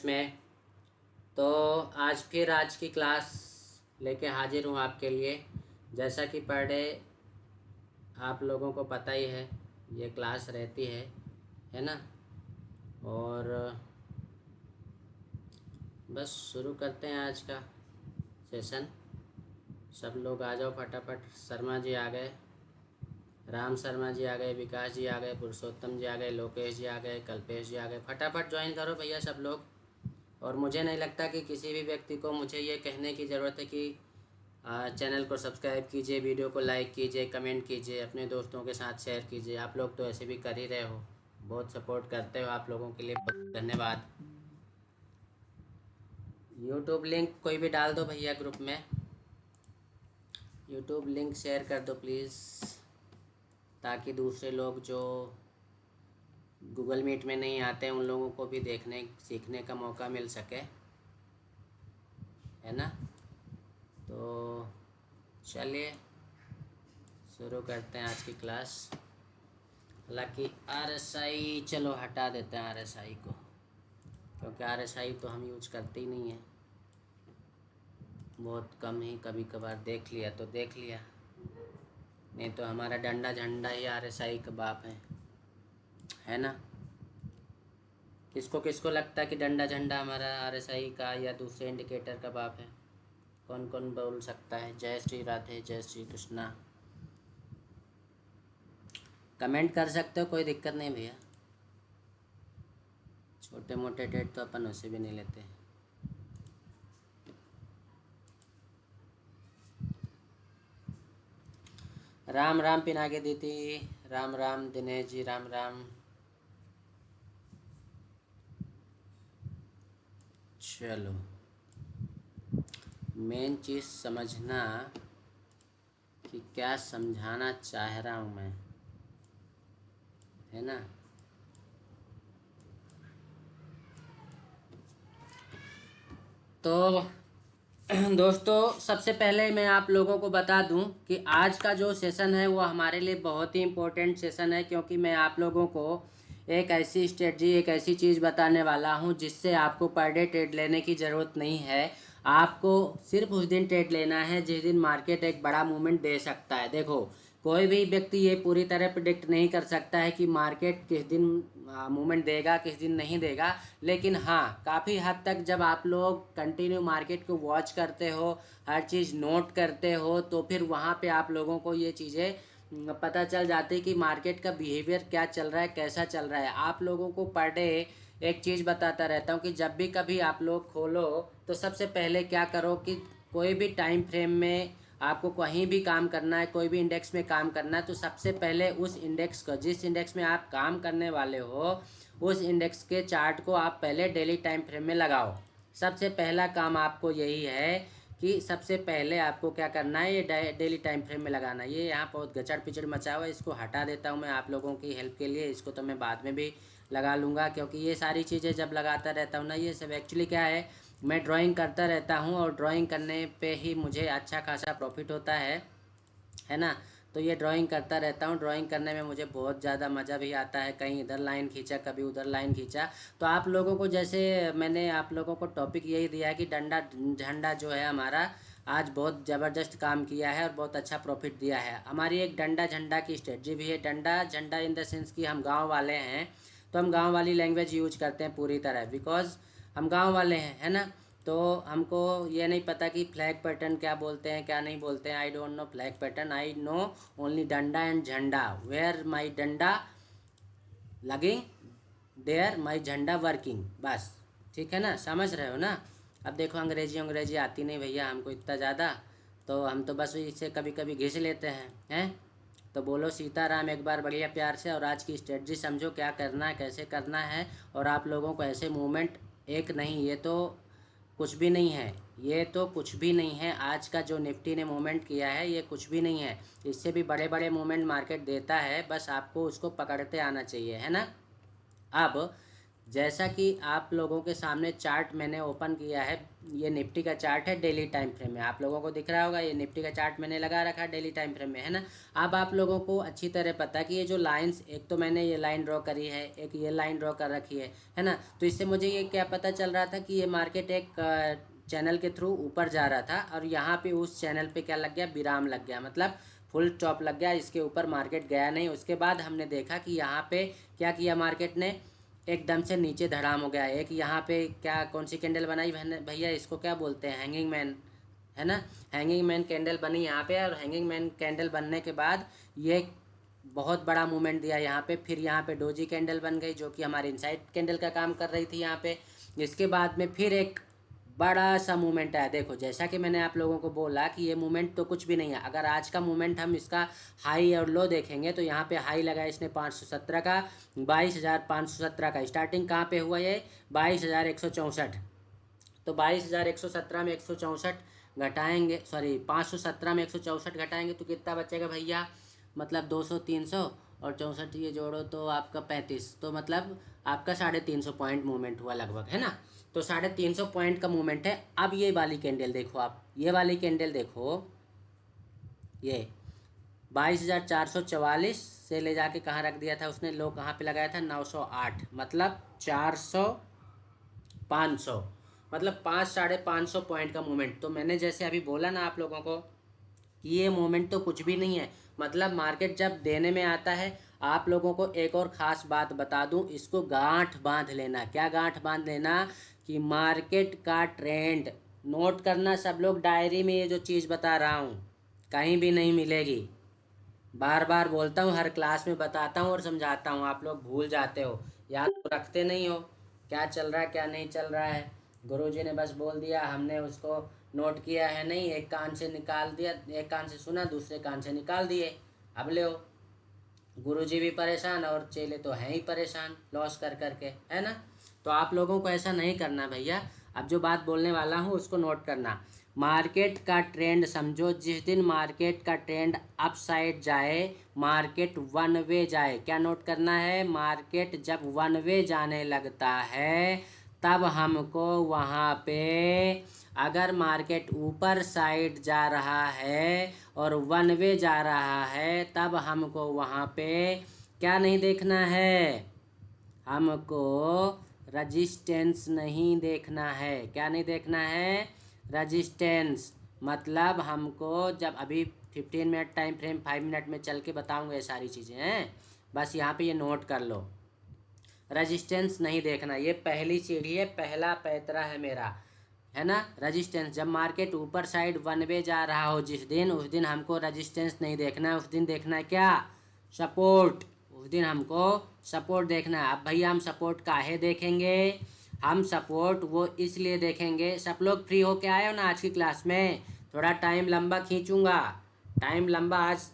में। तो आज की क्लास लेके हाजिर हूँ आपके लिए। जैसा कि पर डे आप लोगों को पता ही है ये क्लास रहती है ना। और बस शुरू करते हैं आज का सेशन। सब लोग आ जाओ फटाफट। शर्मा जी आ गए, राम शर्मा जी आ गए, विकास जी आ गए, पुरुषोत्तम जी आ गए, लोकेश जी आ गए, कल्पेश जी आ गए। फटाफट ज्वाइन करो भैया सब लोग। और मुझे नहीं लगता कि किसी भी व्यक्ति को मुझे ये कहने की ज़रूरत है कि चैनल को सब्सक्राइब कीजिए, वीडियो को लाइक कीजिए, कमेंट कीजिए, अपने दोस्तों के साथ शेयर कीजिए। आप लोग तो ऐसे भी कर ही रहे हो, बहुत सपोर्ट करते हो। आप लोगों के लिए बहुत धन्यवाद। यूट्यूब लिंक कोई भी डाल दो भैया ग्रुप में। यूट्यूब लिंक शेयर कर दो प्लीज़, ताकि दूसरे लोग जो गूगल मीट में नहीं आते हैं उन लोगों को भी देखने सीखने का मौका मिल सके, है ना। तो चलिए शुरू करते हैं आज की क्लास। हालांकि RSI चलो हटा देते हैं RSI को, क्योंकि RSI तो हम यूज करते ही नहीं हैं, बहुत कम ही कभी कभार देख लिया तो देख लिया, नहीं तो हमारा डंडा झंडा ही RSI का बाप है ना। किसको किसको लगता है कि डंडा झंडा हमारा RSI का या दूसरे इंडिकेटर का बाप है? कौन कौन बोल सकता है? जय श्री राधे, जय श्री कृष्णा। कमेंट कर सकते हो, कोई दिक्कत नहीं भैया। छोटे मोटे डेट तो अपन वैसे भी नहीं लेते। राम राम पिनाके दीदी, राम राम दिनेश जी, राम राम। चलो, मेन चीज़ समझना कि क्या समझाना चाह रहा हूँ मैं, है ना। तो दोस्तों, सबसे पहले मैं आप लोगों को बता दूं कि आज का जो सेशन है वो हमारे लिए बहुत ही इम्पोर्टेंट सेशन है, क्योंकि मैं आप लोगों को एक ऐसी स्ट्रेटजी, एक ऐसी चीज़ बताने वाला हूं जिससे आपको पर डे ट्रेड लेने की ज़रूरत नहीं है। आपको सिर्फ उस दिन ट्रेड लेना है जिस दिन मार्केट एक बड़ा मूवमेंट दे सकता है। देखो, कोई भी व्यक्ति ये पूरी तरह प्रिडिक्ट नहीं कर सकता है कि मार्केट किस दिन मूवमेंट देगा, किस दिन नहीं देगा। लेकिन हाँ, काफ़ी हद तक जब आप लोग कंटिन्यू मार्केट को वॉच करते हो, हर चीज़ नोट करते हो, तो फिर वहाँ पे आप लोगों को ये चीज़ें पता चल जाती है कि मार्केट का बिहेवियर क्या चल रहा है, कैसा चल रहा है। आप लोगों को पर डे एक चीज़ बताता रहता हूँ कि जब भी कभी आप लोग खोलो तो सबसे पहले क्या करो कि कोई भी टाइम फ्रेम में आपको कहीं भी काम करना है, कोई भी इंडेक्स में काम करना है, तो सबसे पहले उस इंडेक्स को, जिस इंडेक्स में आप काम करने वाले हो, उस इंडेक्स के चार्ट को आप पहले डेली टाइम फ्रेम में लगाओ। सबसे पहला काम आपको यही है कि सबसे पहले आपको क्या करना है, ये डेली टाइम फ्रेम में लगाना है। ये यहाँ बहुत गचड़ पिचड़ मचा हुआ है, इसको हटा देता हूँ मैं आप लोगों की हेल्प के लिए। इसको तो मैं बाद में भी लगा लूँगा, क्योंकि ये सारी चीज़ें जब लगाता रहता हूँ ना, ये सब एक्चुअली क्या है, मैं ड्राइंग करता रहता हूँ और ड्राइंग करने पे ही मुझे अच्छा खासा प्रॉफिट होता है ना। तो ये ड्राइंग करता रहता हूँ, ड्राइंग करने में मुझे बहुत ज़्यादा मज़ा भी आता है। कहीं इधर लाइन खींचा, कभी उधर लाइन खींचा। तो आप लोगों को, जैसे मैंने आप लोगों को टॉपिक यही दिया है कि डंडा झंडा जो है हमारा आज बहुत ज़बरदस्त काम किया है और बहुत अच्छा प्रॉफिट दिया है। हमारी एक डंडा झंडा की स्ट्रेटजी भी है। डंडा झंडा इन द सेंस कि हम गाँव वाले हैं, तो हम गाँव वाली लैंग्वेज यूज करते हैं पूरी तरह, बिकॉज हम गाँव वाले हैं, है ना। तो हमको ये नहीं पता कि फ्लैग पैटर्न क्या बोलते हैं, क्या नहीं बोलते हैं। I don't know flag pattern, I know only डंडा एंड झंडा। वेयर माई डंडा लगिंग, देयर माई झंडा वर्किंग, बस। ठीक है ना, समझ रहे हो ना। अब देखो, अंग्रेजी आती नहीं भैया हमको इतना ज़्यादा, तो हम तो बस इसे कभी कभी घिस लेते हैं। तो बोलो सीताराम एक बार बढ़िया प्यार से। और आज की स्ट्रेटजी समझो, क्या करना है, कैसे करना है। और आप लोगों को ऐसे मूवमेंट, एक नहीं, ये तो कुछ भी नहीं है, ये तो कुछ भी नहीं है। आज का जो निफ्टी ने मूवमेंट किया है ये कुछ भी नहीं है। इससे भी बड़े बड़े मूवमेंट मार्केट देता है, बस आपको उसको पकड़ते आना चाहिए, है ना। अब जैसा कि आप लोगों के सामने चार्ट मैंने ओपन किया है, ये निफ्टी का चार्ट है डेली टाइम फ्रेम में, आप लोगों को दिख रहा होगा। ये निफ्टी का चार्ट मैंने लगा रखा है डेली टाइम फ्रेम में, है ना। अब आप लोगों को अच्छी तरह पता है कि ये जो लाइंस, एक तो मैंने ये लाइन ड्रॉ करी है, एक ये लाइन ड्रॉ कर रखी है ना। तो इससे मुझे ये क्या पता चल रहा था कि ये मार्केट एक चैनल के थ्रू ऊपर जा रहा था, और यहाँ पे उस चैनल पे क्या लग गया, विराम लग गया, मतलब फुल स्टॉप लग गया, इसके ऊपर मार्केट गया नहीं। उसके बाद हमने देखा कि यहाँ पे क्या किया मार्केट ने, एकदम से नीचे धड़ाम हो गया। एक यहाँ पे क्या, कौन सी कैंडल बनाई भैया, इसको क्या बोलते हैं, हैंगिंग मैन, है ना। हैंगिंग मैन कैंडल बनी यहाँ पे, और हैंगिंग मैन कैंडल बनने के बाद ये बहुत बड़ा मूवमेंट दिया यहाँ पे। फिर यहाँ पे डोजी कैंडल बन गई, जो कि हमारी इनसाइड कैंडल का काम कर रही थी यहाँ पे। इसके बाद में फिर एक बड़ा सा मूवमेंट आया। देखो, जैसा कि मैंने आप लोगों को बोला कि ये मूवमेंट तो कुछ भी नहीं है। अगर आज का मूवमेंट हम इसका हाई और लो देखेंगे, तो यहाँ पे हाई लगा इसने 517 का, 22,517 का। स्टार्टिंग कहाँ पे हुआ ये, 22,164। तो 22,117 में 164 घटाएंगे, सॉरी 517 में 164 घटाएंगे तो कितना बचेगा भैया, मतलब 200, 300 और 64 ये जोड़ो तो आपका 35, तो मतलब आपका 350 पॉइंट मूवमेंट हुआ लगभग, है ना। तो 350 पॉइंट का मूवमेंट है। अब ये वाली कैंडल देखो, आप ये वाली कैंडल देखो, ये 22,444 से ले जाके कहाँ रख दिया था उसने, लो कहाँ पे लगाया था, 908, मतलब 400, 500, मतलब 500-550 पॉइंट का मूवमेंट। तो मैंने जैसे अभी बोला ना आप लोगों को कि ये मोमेंट तो कुछ भी नहीं है। मतलब मार्केट जब देने में आता है, आप लोगों को एक और ख़ास बात बता दूं, इसको गांठ बांध लेना। क्या गांठ बांध लेना, कि मार्केट का ट्रेंड नोट करना सब लोग। डायरी में ये जो चीज़ बता रहा हूँ कहीं भी नहीं मिलेगी। बार बार बोलता हूँ, हर क्लास में बताता हूँ और समझाता हूँ, आप लोग भूल जाते हो, याद तो रखते नहीं हो क्या चल रहा है क्या नहीं चल रहा है। गुरुजी ने बस बोल दिया, हमने उसको नोट किया है नहीं, एक कान से निकाल दिया, एक कान से सुना, दूसरे कान से निकाल दिए। अब ले गुरुजी भी परेशान और चेले तो हैं ही परेशान लॉस कर करके, है ना। तो आप लोगों को ऐसा नहीं करना भैया। अब जो बात बोलने वाला हूँ उसको नोट करना। मार्केट का ट्रेंड समझो, जिस दिन मार्केट का ट्रेंड अप साइड जाए, मार्केट वन वे जाए, क्या नोट करना है, मार्केट जब वन वे जाने लगता है तब हमको वहाँ पे, अगर मार्केट ऊपर साइड जा रहा है और वन वे जा रहा है, तब हमको वहाँ पे क्या नहीं देखना है, हमको रजिस्टेंस नहीं देखना है। क्या नहीं देखना है, रजिस्टेंस। मतलब हमको जब अभी 15 मिनट टाइम फ्रेम, 5 मिनट में चल के बताऊँगा ये सारी चीज़ें हैं, बस यहाँ पे ये नोट कर लो। रजिस्टेंस नहीं देखना, ये पहली सीढ़ी है, पहला पैतरा है मेरा, है ना। रजिस्टेंस, जब मार्केट ऊपर साइड वन वे जा रहा हो जिस दिन, उस दिन हमको रजिस्टेंस नहीं देखना है, उस दिन देखना है क्या, सपोर्ट। उस दिन हमको सपोर्ट देखना है। अब भैया हम सपोर्ट काहे देखेंगे, हम सपोर्ट वो इसलिए देखेंगे, सब लोग फ्री होके आए हो ना आज की क्लास में, थोड़ा टाइम लंबा खींचूंगा, टाइम लंबा आज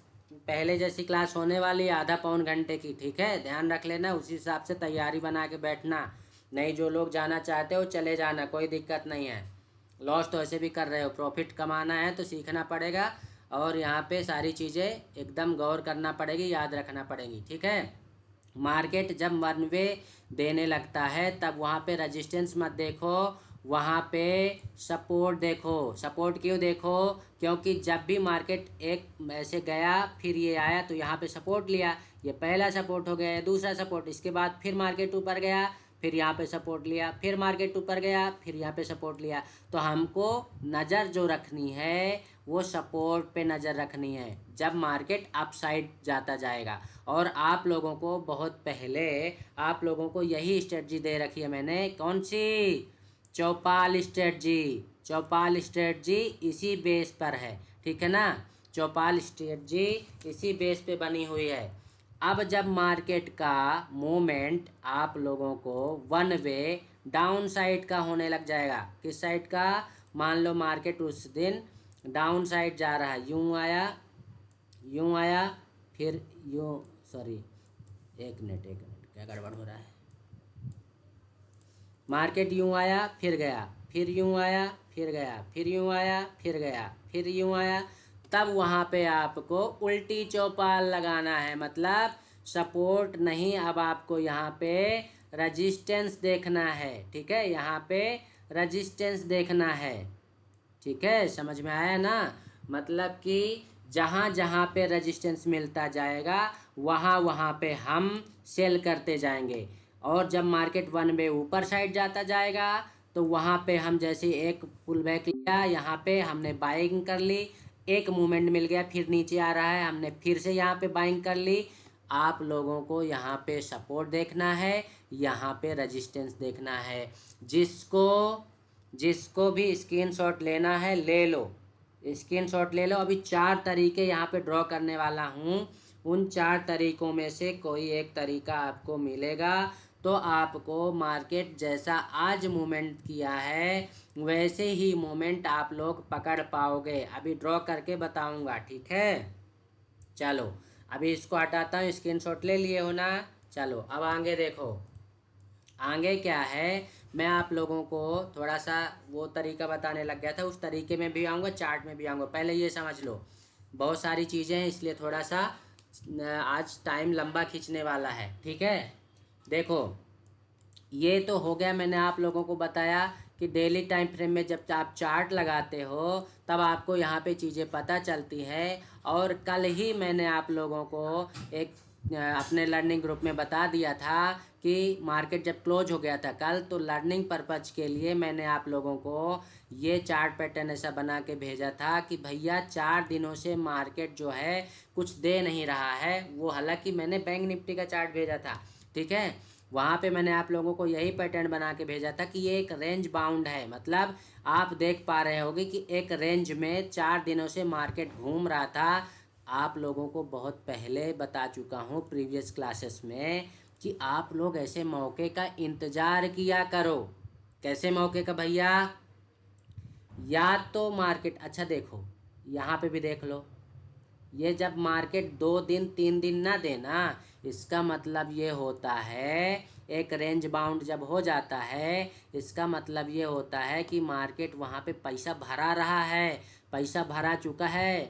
पहले जैसी क्लास होने वाली है, आधा पौन घंटे की, ठीक है, ध्यान रख लेना, उसी हिसाब से तैयारी बना के बैठना। नहीं, जो लोग जाना चाहते हो चले जाना, कोई दिक्कत नहीं है। लॉस तो ऐसे भी कर रहे हो, प्रॉफिट कमाना है तो सीखना पड़ेगा, और यहाँ पे सारी चीज़ें एकदम गौर करना पड़ेगी, याद रखना पड़ेगी, ठीक है। मार्केट जब वन वे देने लगता है तब वहाँ पे रजिस्टेंस मत देखो, वहाँ पे सपोर्ट देखो। सपोर्ट क्यों देखो, क्योंकि जब भी मार्केट एक ऐसे गया फिर ये आया तो यहाँ पे सपोर्ट लिया, ये पहला सपोर्ट हो गया, दूसरा सपोर्ट, इसके बाद फिर मार्केट ऊपर गया, फिर यहाँ पे सपोर्ट लिया, फिर मार्केट ऊपर गया, फिर यहाँ पे सपोर्ट लिया। तो हमको नज़र जो रखनी है वो सपोर्ट पे नज़र रखनी है जब मार्केट अप साइड जाता जाएगा। और आप लोगों को बहुत पहले आप लोगों को यही स्ट्रेटजी दे रखी है मैंने, कौन सी, चौपाल स्ट्रेटजी। चौपाल स्ट्रेटजी इसी बेस पर है, ठीक है ना। चौपाल स्ट्रेटजी इसी बेस पे बनी हुई है। अब जब मार्केट का मूवमेंट आप लोगों को वन वे डाउन साइड का होने लग जाएगा, किस साइड का, मान लो मार्केट उस दिन डाउन साइड जा रहा है, यूं आया, फिर यूं, सॉरी एक मिनट क्या गड़बड़ हो रहा है, मार्केट यूं आया फिर गया, फिर यूं आया फिर गया, फिर यूं आया फिर गया, फिर यूं आया, तब वहाँ पे आपको उल्टी चौपाल लगाना है। मतलब सपोर्ट नहीं, अब आपको यहाँ पे रजिस्टेंस देखना है। ठीक है, यहाँ पे रजिस्टेंस देखना है। ठीक है, समझ में आया ना। मतलब कि जहाँ जहाँ पे रजिस्टेंस मिलता जाएगा वहाँ वहाँ पे हम सेल करते जाएंगे। और जब मार्केट वन वे ऊपर साइड जाता जाएगा तो वहाँ पे हम जैसे एक पुल बैक लिया, यहाँ पे हमने बाइंग कर ली, एक मूवमेंट मिल गया, फिर नीचे आ रहा है, हमने फिर से यहाँ पे बाइंग कर ली। आप लोगों को यहाँ पे सपोर्ट देखना है, यहाँ पे रजिस्टेंस देखना है। जिसको जिसको भी स्क्रीनशॉट लेना है ले लो, स्क्रीनशॉट ले लो। अभी 4 तरीके यहाँ पे ड्रॉ करने वाला हूँ, उन 4 तरीकों में से कोई एक तरीका आपको मिलेगा तो आपको मार्केट जैसा आज मूवमेंट किया है वैसे ही मूवमेंट आप लोग पकड़ पाओगे। अभी ड्रॉ करके बताऊंगा। ठीक है, चलो अभी इसको हटाता हूँ, स्क्रीनशॉट ले लिए हो ना। चलो अब आगे देखो, आगे क्या है, मैं आप लोगों को थोड़ा सा वो तरीका बताने लग गया था, उस तरीके में भी आऊँगा, चार्ट में भी आऊँगा। पहले ये समझ लो, बहुत सारी चीज़ें हैं इसलिए थोड़ा सा आज टाइम लंबा खींचने वाला है। ठीक है, देखो ये तो हो गया, मैंने आप लोगों को बताया कि डेली टाइम फ्रेम में जब आप चार्ट लगाते हो तब आपको यहाँ पे चीज़ें पता चलती है। और कल ही मैंने आप लोगों को एक अपने लर्निंग ग्रुप में बता दिया था कि मार्केट जब क्लोज हो गया था कल, तो लर्निंग पर्पज़ के लिए मैंने आप लोगों को ये चार्ट पैटर्न ऐसा बना के भेजा था कि भैया 4 दिनों से मार्केट जो है कुछ दे नहीं रहा है। वो हालांकि मैंने बैंक निफ्टी का चार्ट भेजा था। ठीक है, वहाँ पे मैंने आप लोगों को यही पैटर्न बना के भेजा था कि ये एक रेंज बाउंड है। मतलब आप देख पा रहे होगे कि एक रेंज में 4 दिनों से मार्केट घूम रहा था। आप लोगों को बहुत पहले बता चुका हूँ प्रीवियस क्लासेस में कि आप लोग ऐसे मौके का इंतज़ार किया करो। कैसे मौके का भैया, या तो मार्केट, अच्छा देखो यहाँ पे भी देख लो, ये जब मार्केट 2 दिन 3 दिन ना देना, इसका मतलब ये होता है एक रेंज बाउंड जब हो जाता है, इसका मतलब ये होता है कि मार्केट वहाँ पे पैसा भरा रहा है, पैसा भरा चुका है,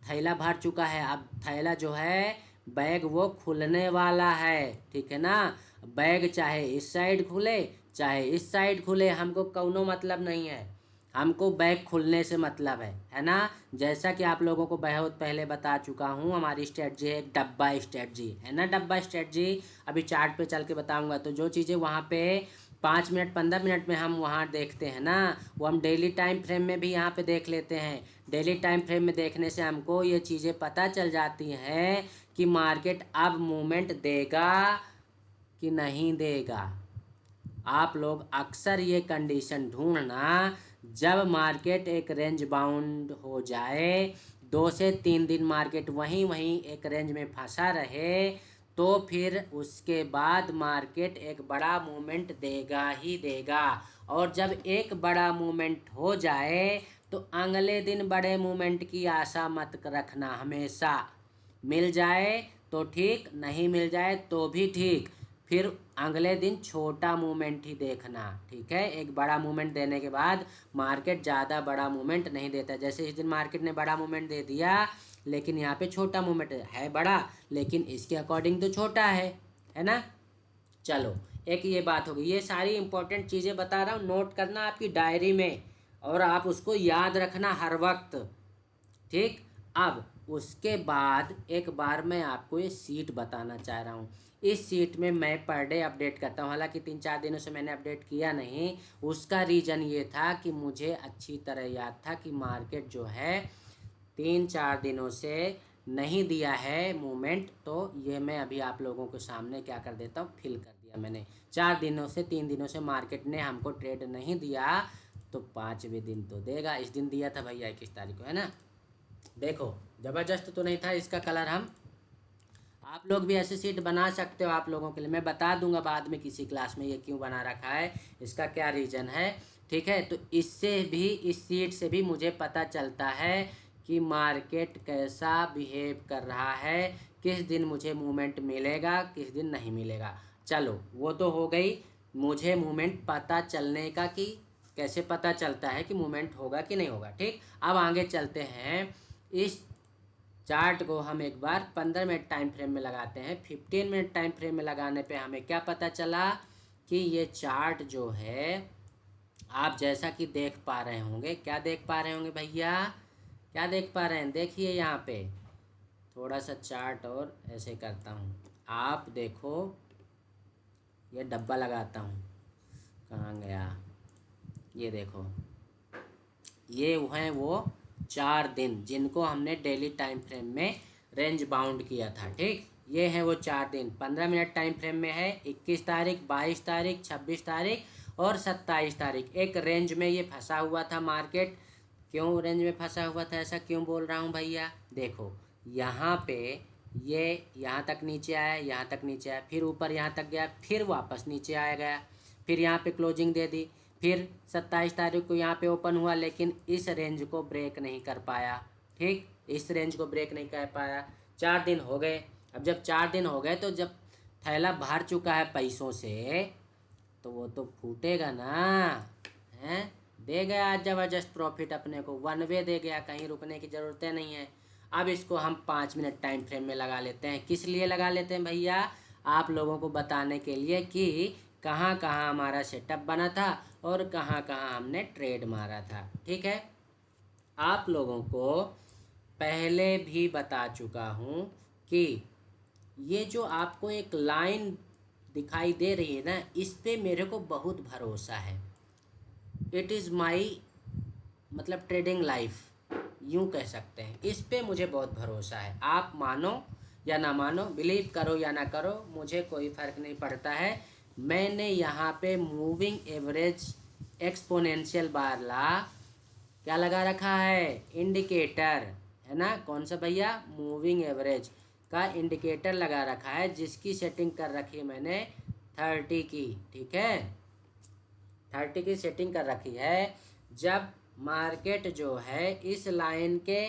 थैला भर चुका है। अब थैला जो है बैग वो खुलने वाला है। ठीक है ना, बैग चाहे इस साइड खुले चाहे इस साइड खुले, हमको कौनो मतलब नहीं है, हमको बैग खुलने से मतलब है ना। जैसा कि आप लोगों को बहुत पहले बता चुका हूँ, हमारी स्ट्रेटजी है एक डब्बा स्ट्रेटजी, है ना, डब्बा स्ट्रेटजी। अभी चार्ट पे चल के बताऊंगा। तो जो चीज़ें वहाँ पे 5 मिनट 15 मिनट में हम वहाँ देखते हैं ना, वो हम डेली टाइम फ्रेम में भी यहाँ पे देख लेते हैं। डेली टाइम फ्रेम में देखने से हमको ये चीज़ें पता चल जाती हैं कि मार्केट अब मूवमेंट देगा कि नहीं देगा। आप लोग अक्सर ये कंडीशन ढूंढना, जब मार्केट एक रेंज बाउंड हो जाए, 2 से 3 दिन मार्केट वहीं वहीं एक रेंज में फंसा रहे, तो फिर उसके बाद मार्केट एक बड़ा मूवमेंट देगा ही देगा। और जब एक बड़ा मूवमेंट हो जाए तो अगले दिन बड़े मूवमेंट की आशा मत रखना। हमेशा मिल जाए तो ठीक, नहीं मिल जाए तो भी ठीक, फिर अगले दिन छोटा मूवमेंट ही देखना। ठीक है, एक बड़ा मूवमेंट देने के बाद मार्केट ज़्यादा बड़ा मूवमेंट नहीं देता। जैसे इस दिन मार्केट ने बड़ा मूवमेंट दे दिया, लेकिन यहाँ पे छोटा मूवमेंट है, बड़ा लेकिन इसके अकॉर्डिंग तो छोटा है ना। चलो एक ये बात होगी, ये सारी इंपॉर्टेंट चीज़ें बता रहा हूँ, नोट करना आपकी डायरी में और आप उसको याद रखना हर वक्त। ठीक, अब उसके बाद एक बार मैं आपको ये सीट बताना चाह रहा हूँ। इस सीट में मैं पर डे अपडेट करता हूँ, हालांकि 3-4 दिनों से मैंने अपडेट किया नहीं। उसका रीज़न ये था कि मुझे अच्छी तरह याद था कि मार्केट जो है 3-4 दिनों से नहीं दिया है मूवमेंट, तो ये मैं अभी आप लोगों के सामने क्या कर देता हूँ, फिल कर दिया मैंने। 4 दिनों से 3 दिनों से मार्केट ने हमको ट्रेड नहीं दिया, तो 5वें दिन तो देगा। इस दिन दिया था भैया 21 तारीख को, है ना। देखो ज़बरदस्त तो नहीं था इसका कलर, हम आप लोग भी ऐसे सीट बना सकते हो। आप लोगों के लिए मैं बता दूंगा बाद में किसी क्लास में ये क्यों बना रखा है, इसका क्या रीज़न है। ठीक है, तो इससे भी, इस सीट से भी मुझे पता चलता है कि मार्केट कैसा बिहेव कर रहा है, किस दिन मुझे मूवमेंट मिलेगा किस दिन नहीं मिलेगा। चलो वो तो हो गई मुझे मूवमेंट पता चलने का, कि कैसे पता चलता है कि मूवमेंट होगा कि नहीं होगा। ठीक, अब आगे चलते हैं। इस चार्ट को हम एक बार 15 मिनट टाइम फ्रेम में लगाते हैं। 15 मिनट टाइम फ्रेम में लगाने पे हमें क्या पता चला कि ये चार्ट जो है आप जैसा कि देख पा रहे होंगे, क्या देख पा रहे होंगे भैया, क्या देख पा रहे हैं, देखिए यहाँ पे थोड़ा सा चार्ट और ऐसे करता हूँ, आप देखो ये डब्बा लगाता हूँ, कहाँ गया, ये देखो, ये हैं वो 4 दिन जिनको हमने डेली टाइम फ्रेम में रेंज बाउंड किया था। ठीक, ये है वो 4 दिन, 15 मिनट टाइम फ्रेम में है, 21 तारीख, 22 तारीख, 26 तारीख और 27 तारीख। एक रेंज में ये फंसा हुआ था मार्केट। क्यों रेंज में फंसा हुआ था, ऐसा क्यों बोल रहा हूँ भैया, देखो यहाँ पे ये यहाँ तक नीचे आया, यहाँ तक नीचे आया, फिर ऊपर यहाँ तक गया, फिर वापस नीचे आया गया, फिर यहाँ पे क्लोजिंग दे दी, फिर 27 तारीख को यहाँ पे ओपन हुआ, लेकिन इस रेंज को ब्रेक नहीं कर पाया। ठीक, इस रेंज को ब्रेक नहीं कर पाया। 4 दिन हो गए। अब जब 4 दिन हो गए तो जब थैला भर चुका है पैसों से तो वो तो फूटेगा ना, हैं। दे गया आज ज़बरदस्त प्रॉफिट अपने को, 1 वे दे गया, कहीं रुकने की ज़रूरत नहीं है। अब इसको हम 5 मिनट टाइम फ्रेम में लगा लेते हैं। किस लिए लगा लेते हैं भैया, आप लोगों को बताने के लिए कि कहाँ कहाँ हमारा सेटअप बना था और कहाँ कहाँ हमने ट्रेड मारा था। ठीक है, आप लोगों को पहले भी बता चुका हूँ कि ये जो आपको एक लाइन दिखाई दे रही है ना, इस पे मेरे को बहुत भरोसा है। इट इज़ माई मतलब ट्रेडिंग लाइफ, यूँ कह सकते हैं, इस पे मुझे बहुत भरोसा है। आप मानो या ना मानो, बिलीव करो या ना करो, मुझे कोई फ़र्क नहीं पड़ता है। मैंने यहाँ पे मूविंग एवरेज एक्सपोनेंशियल बार ला क्या लगा रखा है, इंडिकेटर, है ना, कौन सा भैया, मूविंग एवरेज का इंडिकेटर लगा रखा है, जिसकी सेटिंग कर रखी है मैंने 30 की। ठीक है, 30 की सेटिंग कर रखी है। जब मार्केट जो है इस लाइन के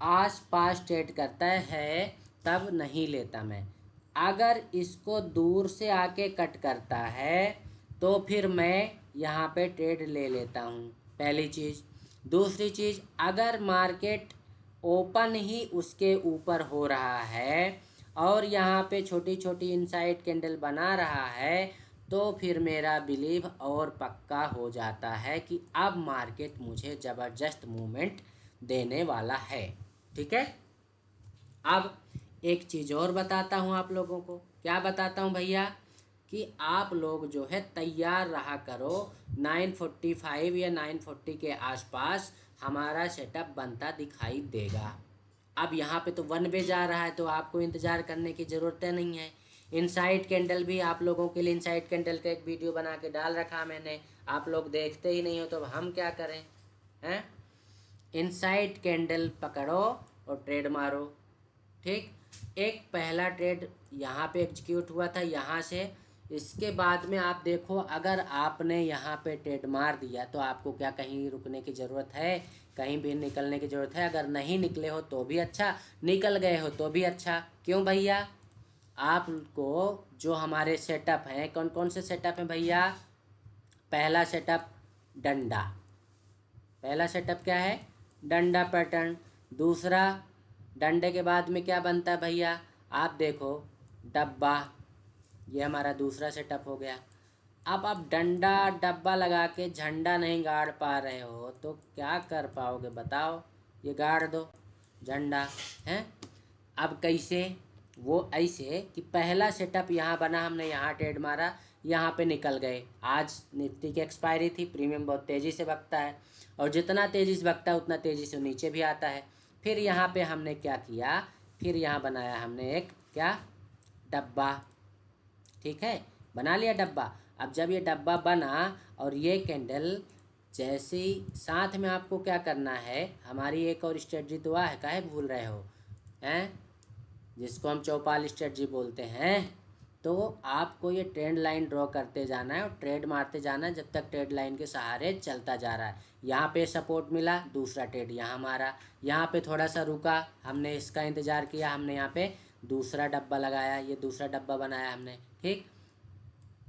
आस पास ट्रेड करता है तब नहीं लेता मैं। अगर इसको दूर से आके कट करता है तो फिर मैं यहाँ पे ट्रेड ले लेता हूँ, पहली चीज़। दूसरी चीज़, अगर मार्केट ओपन ही उसके ऊपर हो रहा है और यहाँ पे छोटी छोटी इनसाइड कैंडल बना रहा है तो फिर मेरा बिलीव और पक्का हो जाता है कि अब मार्केट मुझे ज़बरदस्त मूवमेंट देने वाला है। ठीक है, अब एक चीज़ और बताता हूँ आप लोगों को। क्या बताता हूँ भैया, कि आप लोग जो है तैयार रहा करो, 945 या 940 के आसपास हमारा सेटअप बनता दिखाई देगा। अब यहाँ पे तो 1 वे जा रहा है तो आपको इंतज़ार करने की ज़रूरत नहीं है। इनसाइड कैंडल भी आप लोगों के लिए, इनसाइड कैंडल का एक वीडियो बना के डाल रखा मैंने, आप लोग देखते ही नहीं हो तो हम क्या करें, हैं। इनसाइड कैंडल पकड़ो और ट्रेड मारो। ठीक, एक पहला ट्रेड यहाँ पे एग्जीक्यूट हुआ था यहाँ से, इसके बाद में आप देखो अगर आपने यहाँ पे ट्रेड मार दिया तो आपको क्या कहीं रुकने की ज़रूरत है, कहीं भी निकलने की ज़रूरत है। अगर नहीं निकले हो तो भी अच्छा, निकल गए हो तो भी अच्छा। क्यों भैया, आपको जो हमारे सेटअप हैं, कौन कौन से सेटअप हैं भैया, पहला सेटअप डंडा, पहला सेटअप क्या है, डंडा पैटर्न। दूसरा, डंडे के बाद में क्या बनता है भैया, आप देखो डब्बा, ये हमारा दूसरा सेटअप हो गया। अब आप डंडा डब्बा लगा के झंडा नहीं गाड़ पा रहे हो तो क्या कर पाओगे बताओ, ये गाड़ दो झंडा, है। अब कैसे, वो ऐसे कि पहला सेटअप यहाँ बना, हमने यहाँ ट्रेड मारा, यहाँ पे निकल गए। आज निफ्टी की एक्सपायरी थी, प्रीमियम बहुत तेज़ी से भगता है और जितना तेज़ी से भगता है उतना तेज़ी से नीचे भी आता है। फिर यहाँ पे हमने क्या किया, फिर यहाँ बनाया हमने एक क्या, डब्बा। ठीक है, बना लिया डब्बा। अब जब ये डब्बा बना और ये कैंडल जैसे ही, साथ में आपको क्या करना है, हमारी एक और स्ट्रेटजी तो है, काहे भूल रहे हो, हैं, जिसको हम चौपाल स्ट्रेटजी बोलते हैं। तो आपको ये ट्रेंड लाइन ड्रॉ करते जाना है और ट्रेड मारते जाना है जब तक ट्रेड लाइन के सहारे चलता जा रहा है। यहाँ पे सपोर्ट मिला, दूसरा ट्रेड यहाँ मारा, यहाँ पे थोड़ा सा रुका, हमने इसका इंतज़ार किया, हमने यहाँ पे दूसरा डब्बा लगाया, ये दूसरा डब्बा बनाया हमने। ठीक,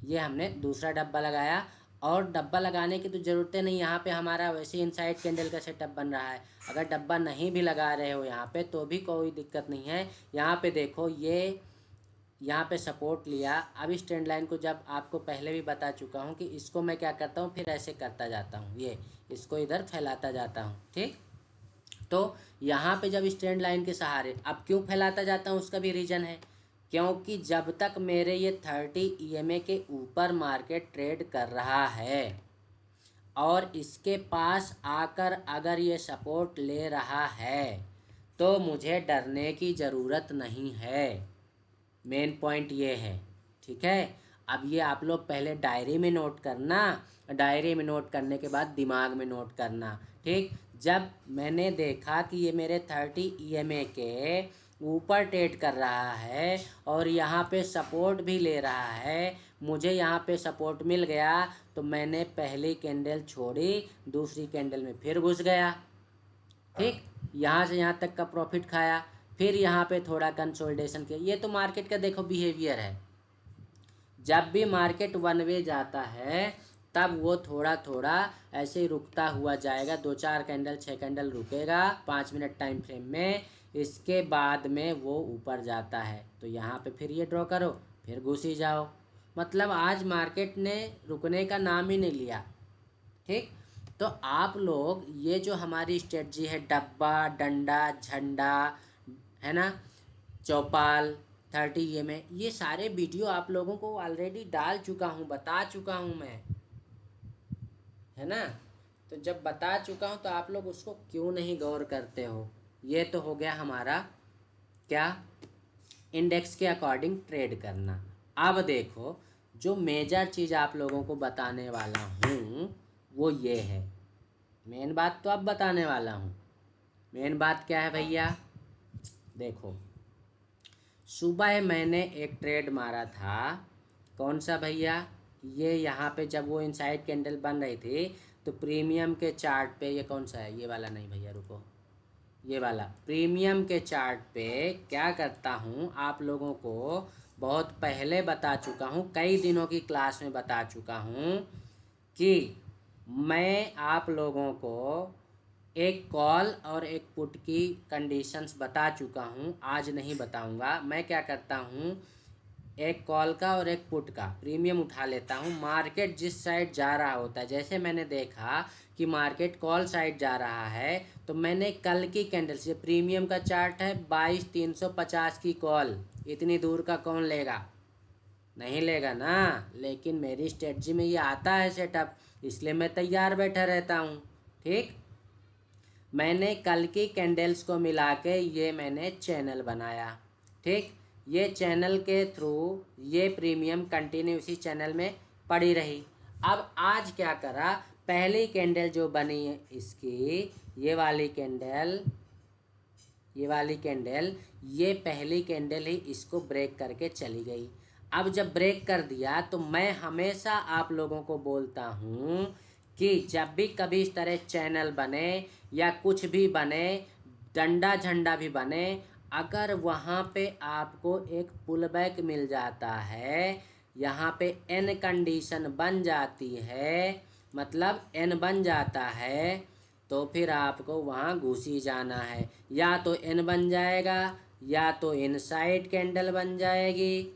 ये हमने दूसरा डब्बा लगाया और डब्बा लगाने की तो ज़रूरत नहीं, यहाँ पे हमारा वैसे इनसाइड कैंडल का सेटअप बन रहा है। अगर डब्बा नहीं भी लगा रहे हो यहाँ पे तो भी कोई दिक्कत नहीं है। यहाँ पे देखो ये यहाँ पे सपोर्ट लिया। अब इस ट्रेंड लाइन को जब आपको पहले भी बता चुका हूँ कि इसको मैं क्या करता हूँ, फिर ऐसे करता जाता हूँ, ये इसको इधर फैलाता जाता हूँ। ठीक, तो यहाँ पे जब इस ट्रेंड लाइन के सहारे, अब क्यों फैलाता जाता हूँ उसका भी रीज़न है, क्योंकि जब तक मेरे ये 30 EMA के ऊपर मार्केट ट्रेड कर रहा है और इसके पास आकर अगर ये सपोर्ट ले रहा है तो मुझे डरने की ज़रूरत नहीं है। मेन पॉइंट ये है। ठीक है, अब ये आप लोग पहले डायरी में नोट करना, डायरी में नोट करने के बाद दिमाग में नोट करना। ठीक, जब मैंने देखा कि ये मेरे 30 EMA के ऊपर ट्रेड कर रहा है और यहाँ पे सपोर्ट भी ले रहा है, मुझे यहाँ पे सपोर्ट मिल गया, तो मैंने पहली कैंडल छोड़ी, दूसरी कैंडल में फिर घुस गया। ठीक, यहाँ से यहाँ तक का प्रॉफिट खाया, फिर यहाँ पे थोड़ा कंसोलिडेशन किया। ये तो मार्केट का देखो बिहेवियर है, जब भी मार्केट वन वे जाता है तब वो थोड़ा थोड़ा ऐसे ही रुकता हुआ जाएगा, 2-4 कैंडल 6 कैंडल रुकेगा 5 मिनट टाइम फ्रेम में, इसके बाद में वो ऊपर जाता है। तो यहाँ पे फिर ये ड्रॉ करो, फिर घुस ही जाओ। मतलब आज मार्केट ने रुकने का नाम ही नहीं लिया। ठीक, तो आप लोग ये जो हमारी स्ट्रेटजी है, डब्बा डंडा झंडा, है ना, चौपाल 30 ये में, ये सारे वीडियो आप लोगों को ऑलरेडी डाल चुका हूँ, बता चुका हूँ मैं, है ना। तो जब बता चुका हूँ तो आप लोग उसको क्यों नहीं गौर करते हो। ये तो हो गया हमारा क्या, इंडेक्स के अकॉर्डिंग ट्रेड करना। अब देखो, जो मेजर चीज़ आप लोगों को बताने वाला हूँ वो ये है। मेन बात तो अब बताने वाला हूँ। मेन बात क्या है भैया, देखो, सुबह मैंने एक ट्रेड मारा था। कौन सा भैया, ये यहाँ पे जब वो इनसाइड कैंडल बन रही थी तो प्रीमियम के चार्ट पे, ये कौन सा है, ये वाला नहीं भैया, रुको, ये वाला प्रीमियम के चार्ट पे क्या करता हूँ, आप लोगों को बहुत पहले बता चुका हूँ, कई दिनों की क्लास में बता चुका हूँ कि मैं आप लोगों को एक कॉल और एक पुट की कंडीशंस बता चुका हूँ, आज नहीं बताऊँगा। मैं क्या करता हूँ, एक कॉल का और एक पुट का प्रीमियम उठा लेता हूँ, मार्केट जिस साइड जा रहा होता है। जैसे मैंने देखा कि मार्केट कॉल साइड जा रहा है तो मैंने कल की कैंडल से, प्रीमियम का चार्ट है 22,350 की कॉल, इतनी दूर का कौन लेगा, नहीं लेगा ना। लेकिन मेरी स्ट्रेटजी में ये आता है सेटअप, इसलिए मैं तैयार बैठा रहता हूँ। ठीक, मैंने कल की कैंडल्स को मिला के ये मैंने चैनल बनाया। ठीक, ये चैनल के थ्रू ये प्रीमियम कंटिन्यू इसी चैनल में पड़ी रही। अब आज क्या करा, पहली कैंडल जो बनी है इसकी, ये वाली कैंडल, ये वाली कैंडल, ये पहली कैंडल ही इसको ब्रेक करके चली गई। अब जब ब्रेक कर दिया तो मैं हमेशा आप लोगों को बोलता हूँ कि जब भी कभी इस तरह चैनल बने या कुछ भी बने, डंडा झंडा भी बने, अगर वहाँ पे आपको एक पुल बैक मिल जाता है, यहाँ पे एन कंडीशन बन जाती है, मतलब एन बन जाता है, तो फिर आपको वहाँ घुस ही जाना है। या तो एन बन जाएगा, या तो इनसाइड कैंडल बन जाएगी,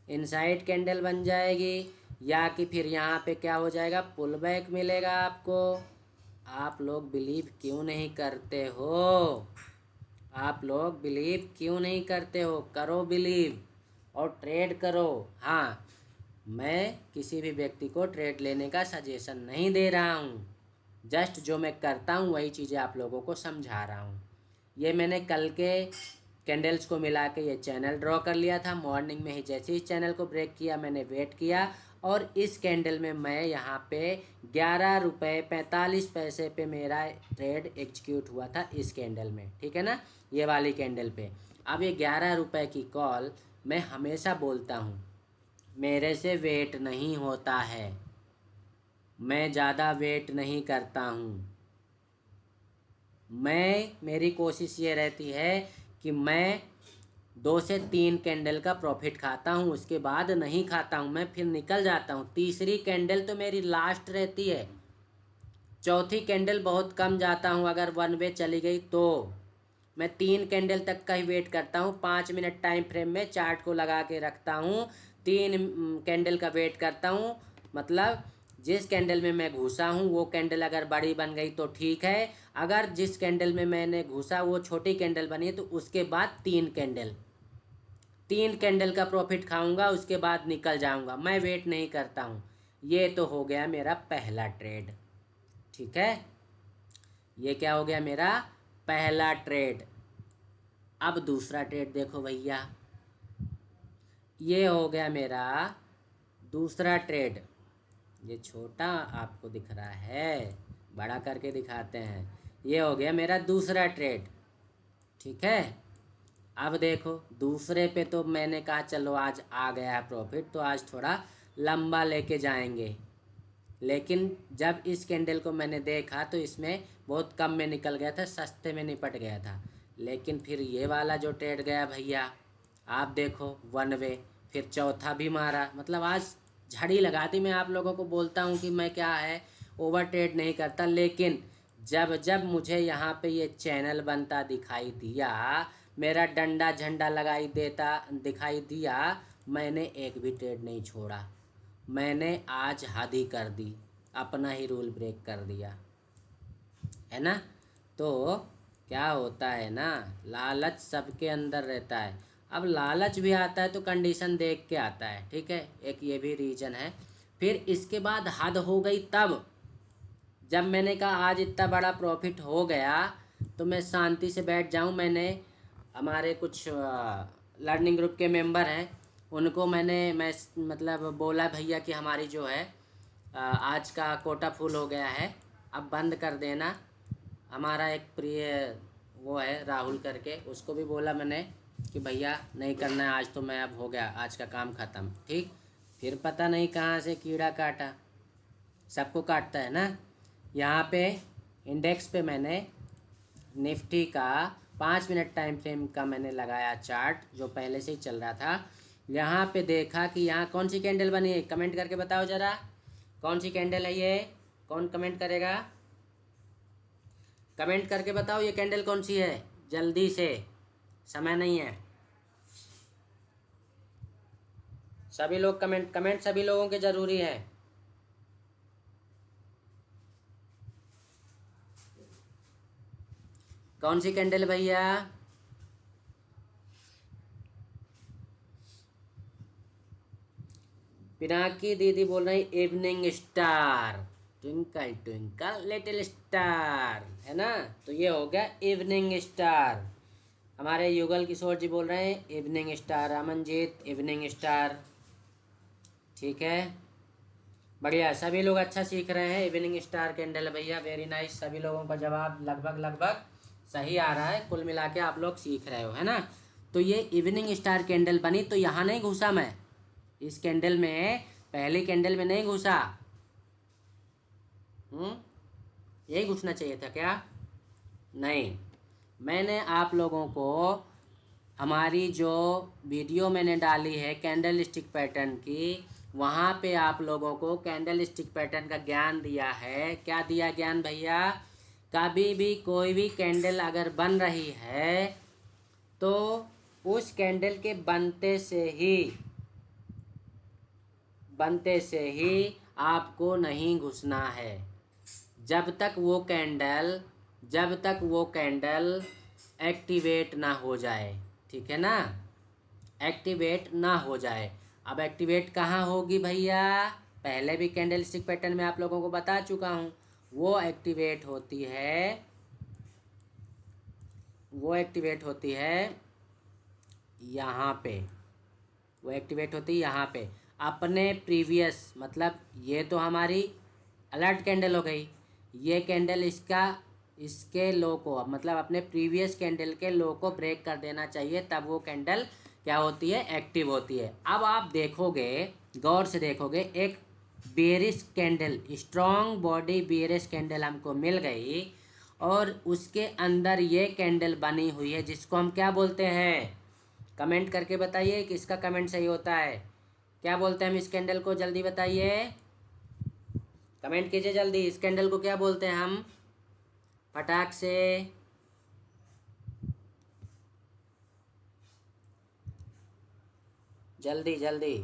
इनसाइड कैंडल बन जाएगी, या कि फिर यहाँ पे क्या हो जाएगा, पुल बैक मिलेगा आपको। आप लोग बिलीव क्यों नहीं करते हो, आप लोग बिलीव क्यों नहीं करते हो, करो बिलीव और ट्रेड करो। हाँ, मैं किसी भी व्यक्ति को ट्रेड लेने का सजेशन नहीं दे रहा हूँ, जस्ट जो मैं करता हूँ वही चीज़ें आप लोगों को समझा रहा हूँ। ये मैंने कल के कैंडल्स को मिला के ये चैनल ड्रॉ कर लिया था। मॉर्निंग में ही जैसे ही चैनल को ब्रेक किया मैंने वेट किया, और इस कैंडल में मैं यहाँ पे 11 रुपये 45 पैसे पे मेरा ट्रेड एग्जीक्यूट हुआ था इस कैंडल में। ठीक है ना, ये वाली कैंडल पे। अब ये 11 रुपये की कॉल, मैं हमेशा बोलता हूँ मेरे से वेट नहीं होता है, मैं ज़्यादा वेट नहीं करता हूँ। मेरी कोशिश ये रहती है कि मैं 2 से 3 कैंडल का प्रॉफिट खाता हूँ, उसके बाद नहीं खाता हूँ, मैं फिर निकल जाता हूँ। तीसरी कैंडल तो मेरी लास्ट रहती है, चौथी कैंडल बहुत कम जाता हूँ अगर वन वे चली गई तो। मैं 3 कैंडल तक का ही वेट करता हूँ। 5 मिनट टाइम फ्रेम में चार्ट को लगा के रखता हूँ, 3 कैंडल का वेट करता हूँ। मतलब जिस कैंडल में मैं घुसा हूँ वो कैंडल अगर बड़ी बन गई तो ठीक है, अगर जिस कैंडल में मैंने घुसा वो छोटी कैंडल बनी तो उसके बाद 3 कैंडल का प्रॉफिट खाऊंगा, उसके बाद निकल जाऊंगा। मैं वेट नहीं करता हूँ। ये तो हो गया मेरा पहला ट्रेड। ठीक है, ये क्या हो गया मेरा पहला ट्रेड। अब दूसरा ट्रेड देखो भैया, ये हो गया मेरा दूसरा ट्रेड। ये छोटा आपको दिख रहा है, बड़ा करके दिखाते हैं। ये हो गया मेरा दूसरा ट्रेड। ठीक है, अब देखो दूसरे पे तो मैंने कहा चलो आज आ गया है प्रॉफिट, तो आज थोड़ा लंबा लेके जाएंगे। लेकिन जब इस कैंडल को मैंने देखा तो इसमें बहुत कम में निकल गया था, सस्ते में निपट गया था। लेकिन फिर ये वाला जो ट्रेड गया भैया, आप देखो वन वे, फिर चौथा भी मारा। मतलब आज झड़ी लगा दी। मैं आप लोगों को बोलता हूँ कि मैं क्या है ओवर ट्रेड नहीं करता, लेकिन जब जब मुझे यहाँ पे ये चैनल बनता दिखाई दिया, मेरा डंडा झंडा लगाई देता दिखाई दिया, मैंने एक भी ट्रेड नहीं छोड़ा। मैंने आज हद ही कर दी, अपना ही रूल ब्रेक कर दिया, है ना। तो क्या होता है ना, लालच सबके अंदर रहता है। अब लालच भी आता है तो कंडीशन देख के आता है। ठीक है, एक ये भी रीज़न है। फिर इसके बाद हद हो गई तब जब मैंने कहा आज इतना बड़ा प्रॉफिट हो गया तो मैं शांति से बैठ जाऊं। मैंने हमारे कुछ लर्निंग ग्रुप के मेंबर हैं, उनको मैं मतलब बोला भैया कि हमारी जो है आज का कोटा फुल हो गया है, अब बंद कर देना। हमारा एक प्रिय वो है राहुल करके, उसको भी बोला मैंने कि भैया नहीं करना है आज, तो मैं अब हो गया, आज का काम ख़त्म। ठीक, फिर पता नहीं कहाँ से कीड़ा काटा, सबको काटता है ना। यहाँ पे इंडेक्स पे मैंने निफ्टी का 5 मिनट टाइम फ्रेम का मैंने लगाया चार्ट, जो पहले से ही चल रहा था। यहाँ पे देखा कि यहाँ कौन सी कैंडल बनी है, कमेंट करके बताओ ज़रा कौन सी कैंडल है ये। कौन कमेंट करेगा, कमेंट करके बताओ ये कैंडल कौन सी है, जल्दी से, समय नहीं है। सभी लोग कमेंट, कमेंट सभी लोगों के ज़रूरी है। कौन सी कैंडल भैया, पिनाकी दीदी बोल रही evening star, twinkle twinkle little star, है ना। तो ये हो गया इवनिंग स्टार। हमारे युगल किशोर जी बोल रहे हैं evening star, Amanjeet evening star. ठीक है, बढ़िया, सभी लोग अच्छा सीख रहे हैं। इवनिंग स्टार कैंडल भैया, वेरी नाइस। सभी लोगों का जवाब लगभग लगभग सही आ रहा है, कुल मिला के आप लोग सीख रहे हो, है ना। तो ये इवनिंग स्टार कैंडल बनी, तो यहाँ नहीं घुसा मैं इस कैंडल में, पहली कैंडल में नहीं घुसा। यही घुसना चाहिए था क्या, नहीं। मैंने आप लोगों को हमारी जो वीडियो मैंने डाली है कैंडल स्टिक पैटर्न की, वहाँ पे आप लोगों को कैंडल स्टिक पैटर्न का ज्ञान दिया है। क्या दिया ज्ञान भैया, कभी भी कोई भी कैंडल अगर बन रही है तो उस कैंडल के बनते से ही आपको नहीं घुसना है, जब तक वो कैंडल एक्टिवेट ना हो जाए। ठीक है ना, एक्टिवेट ना हो जाए। अब एक्टिवेट कहाँ होगी भैया, पहले भी कैंडल स्टिक पैटर्न में आप लोगों को बता चुका हूँ। वो एक्टिवेट होती है यहाँ पे, वो एक्टिवेट होती है यहाँ पे अपने प्रीवियस, मतलब ये तो हमारी अलर्ट कैंडल हो गई। ये कैंडल इसके लो को, मतलब अपने प्रीवियस कैंडल के लो को ब्रेक कर देना चाहिए, तब वो कैंडल क्या होती है, एक्टिव होती है। अब आप देखोगे, गौर से देखोगे, एक bearish candle, strong body bearish candle हमको मिल गई, और उसके अंदर ये कैंडल बनी हुई है जिसको हम क्या बोलते हैं, कमेंट करके बताइए किसका कमेंट सही होता है। क्या बोलते हैं हम इस कैंडल को, जल्दी बताइए, कमेंट कीजिए जल्दी। इस कैंडल को क्या बोलते हैं हम, फटाक से। जल्दी जल्दी।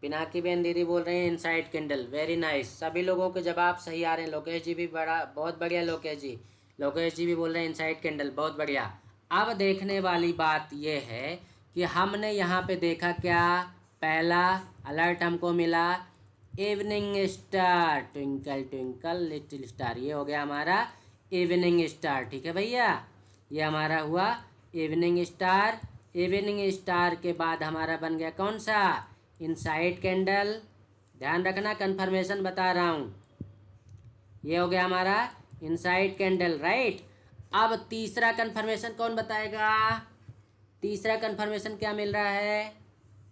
पिनाकी बेन दीदी बोल रहे हैं इनसाइड कैंडल, वेरी नाइस। सभी लोगों के जवाब सही आ रहे हैं। लोकेश जी भी बड़ा बहुत बढ़िया। लोकेश जी भी बोल रहे हैं इनसाइड कैंडल, बहुत बढ़िया। अब देखने वाली बात यह है कि हमने यहाँ पे देखा क्या, पहला अलर्ट हमको मिला evening star, twinkle twinkle little star, ये हो गया हमारा इवनिंग स्टार। ठीक है भैया, ये हमारा हुआ इवनिंग स्टार। इवनिंग स्टार के बाद हमारा बन गया कौन सा, इनसाइड कैंडल। ध्यान रखना, कंफर्मेशन बता रहा हूँ। ये हो गया हमारा इनसाइड कैंडल, राइट। अब तीसरा कंफर्मेशन कौन बताएगा, तीसरा कंफर्मेशन क्या मिल रहा है,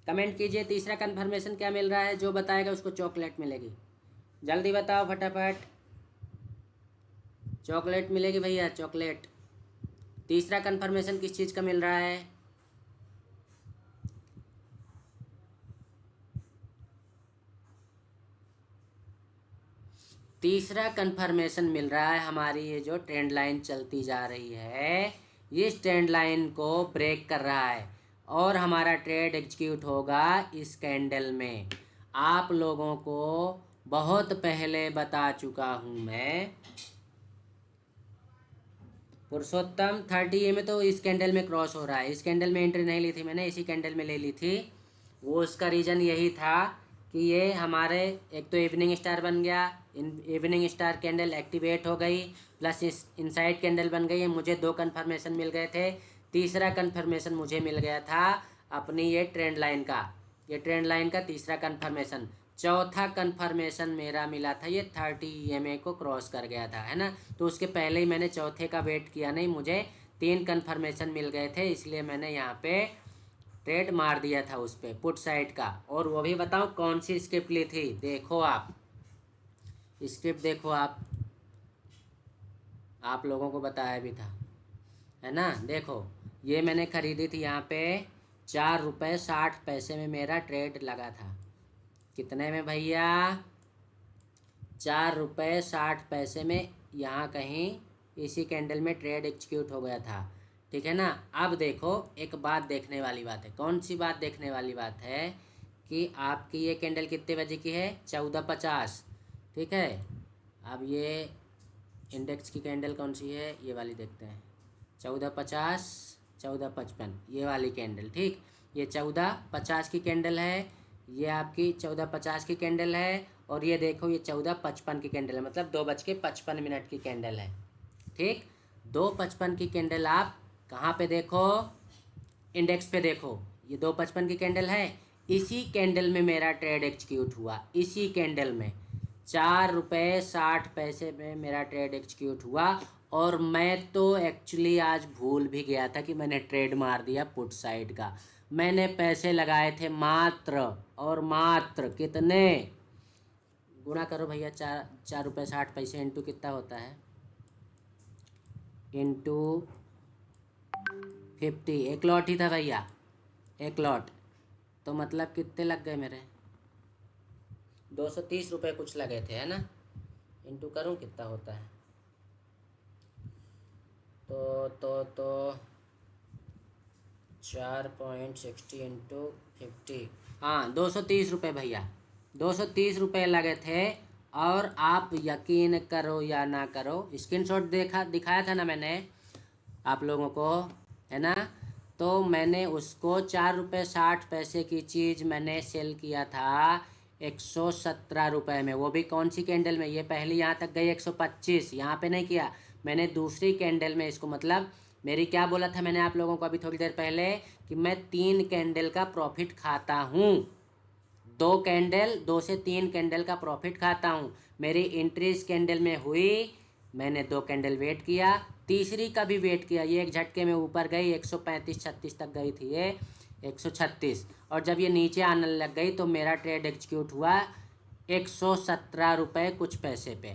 कमेंट कीजिए। तीसरा कंफर्मेशन क्या मिल रहा है, जो बताएगा उसको चॉकलेट मिलेगी। जल्दी बताओ फटाफट, चॉकलेट मिलेगी भैया, चॉकलेट। तीसरा कंफर्मेशन किस चीज़ का मिल रहा है, तीसरा कंफर्मेशन मिल रहा है हमारी ये जो ट्रेंड लाइन चलती जा रही है, इस ट्रेंड लाइन को ब्रेक कर रहा है और हमारा ट्रेड एग्जीक्यूट होगा इस कैंडल में। आप लोगों को बहुत पहले बता चुका हूँ मैं, पुरुषोत्तम 30 में तो इस कैंडल में क्रॉस हो रहा है। इस कैंडल में एंट्री नहीं ली थी मैंने, इसी कैंडल में ले ली थी। वो उसका रीज़न यही था कि ये हमारे एक तो इवनिंग स्टार बन गया, इवनिंग स्टार कैंडल एक्टिवेट हो गई, प्लस इस इनसाइड कैंडल बन गई है। मुझे दो कन्फर्मेशन मिल गए थे। तीसरा कन्फर्मेशन मुझे मिल गया था अपनी ये ट्रेंड लाइन का, ये ट्रेंड लाइन का तीसरा कन्फर्मेशन। चौथा कन्फर्मेशन मेरा मिला था ये 30 EMA को क्रॉस कर गया था, है ना। तो उसके पहले ही मैंने चौथे का वेट किया नहीं, मुझे 3 कन्फर्मेशन मिल गए थे, इसलिए मैंने यहाँ पे ट्रेड मार दिया था उस पर पुट साइड का। और वो भी बताऊँ कौन सी स्क्रिप्ट ली थी, देखो आप स्क्रिप्ट देखो आप लोगों को बताया भी था, है ना। देखो ये मैंने ख़रीदी थी यहाँ पे 4 रुपये 60 पैसे में मेरा ट्रेड लगा था। कितने में भैया, 4 रुपये 60 पैसे में, यहाँ कहीं इसी कैंडल में ट्रेड एग्जीक्यूट हो गया था। ठीक है ना। अब देखो एक बात देखने वाली बात है, कौन सी बात देखने वाली बात है कि आपकी ये कैंडल कितने बजे की है, 14:50। ठीक है, अब ये इंडेक्स की कैंडल कौन सी है, ये वाली देखते हैं, 14:50 14:55, ये वाली कैंडल। ठीक, ये 14:50 की कैंडल है, ये आपकी 14:50 की कैंडल है, और ये देखो ये 14:55 की कैंडल है, मतलब 2:55 की कैंडल है। ठीक, 2:55 की कैंडल आप कहाँ पे देखो, इंडेक्स पे देखो, ये 2:55 की कैंडल है। इसी कैंडल में मेरा ट्रेड एग्जीक्यूट हुआ, इसी कैंडल में 4 रुपये 60 पैसे में मेरा ट्रेड एग्जीक्यूट हुआ। और मैं तो एक्चुअली आज भूल भी गया था कि मैंने ट्रेड मार दिया पुट साइड का। मैंने पैसे लगाए थे मात्र और मात्र कितने, गुणा करो भैया, 4 रुपये 60 पैसे इंटू कितना होता है, इंटू 50। एक लॉट ही था भैया, एक लॉट, तो मतलब कितने लग गए मेरे, 230 रुपये कुछ लगे थे, है ना। इंटू करूँ कितना होता है, तो 4.60 इंटू 50, हाँ 230 रुपये भैया, 230 रुपये लगे थे। और आप यकीन करो या ना करो, स्क्रीनशॉट दिखाया था ना मैंने आप लोगों को, है ना। तो मैंने उसको 4 रुपये 60 पैसे की चीज़ मैंने सेल किया था 117 रुपये में। वो भी कौन सी कैंडल में, ये पहली यहाँ तक गई 125, यहाँ पे नहीं किया मैंने, दूसरी कैंडल में इसको, मतलब मेरी क्या बोला था मैंने आप लोगों को अभी थोड़ी देर पहले, कि मैं 3 कैंडल का प्रॉफिट खाता हूँ, 2 से 3 कैंडल का प्रॉफिट खाता हूँ। मेरी एंट्री इस कैंडल में हुई, मैंने 2 कैंडल वेट किया, तीसरी का भी वेट किया, ये एक झटके में ऊपर गई, 135-36 तक गई थी ये, 136, और जब ये नीचे आने लग गई तो मेरा ट्रेड एग्जीक्यूट हुआ 117 रुपये कुछ पैसे पे।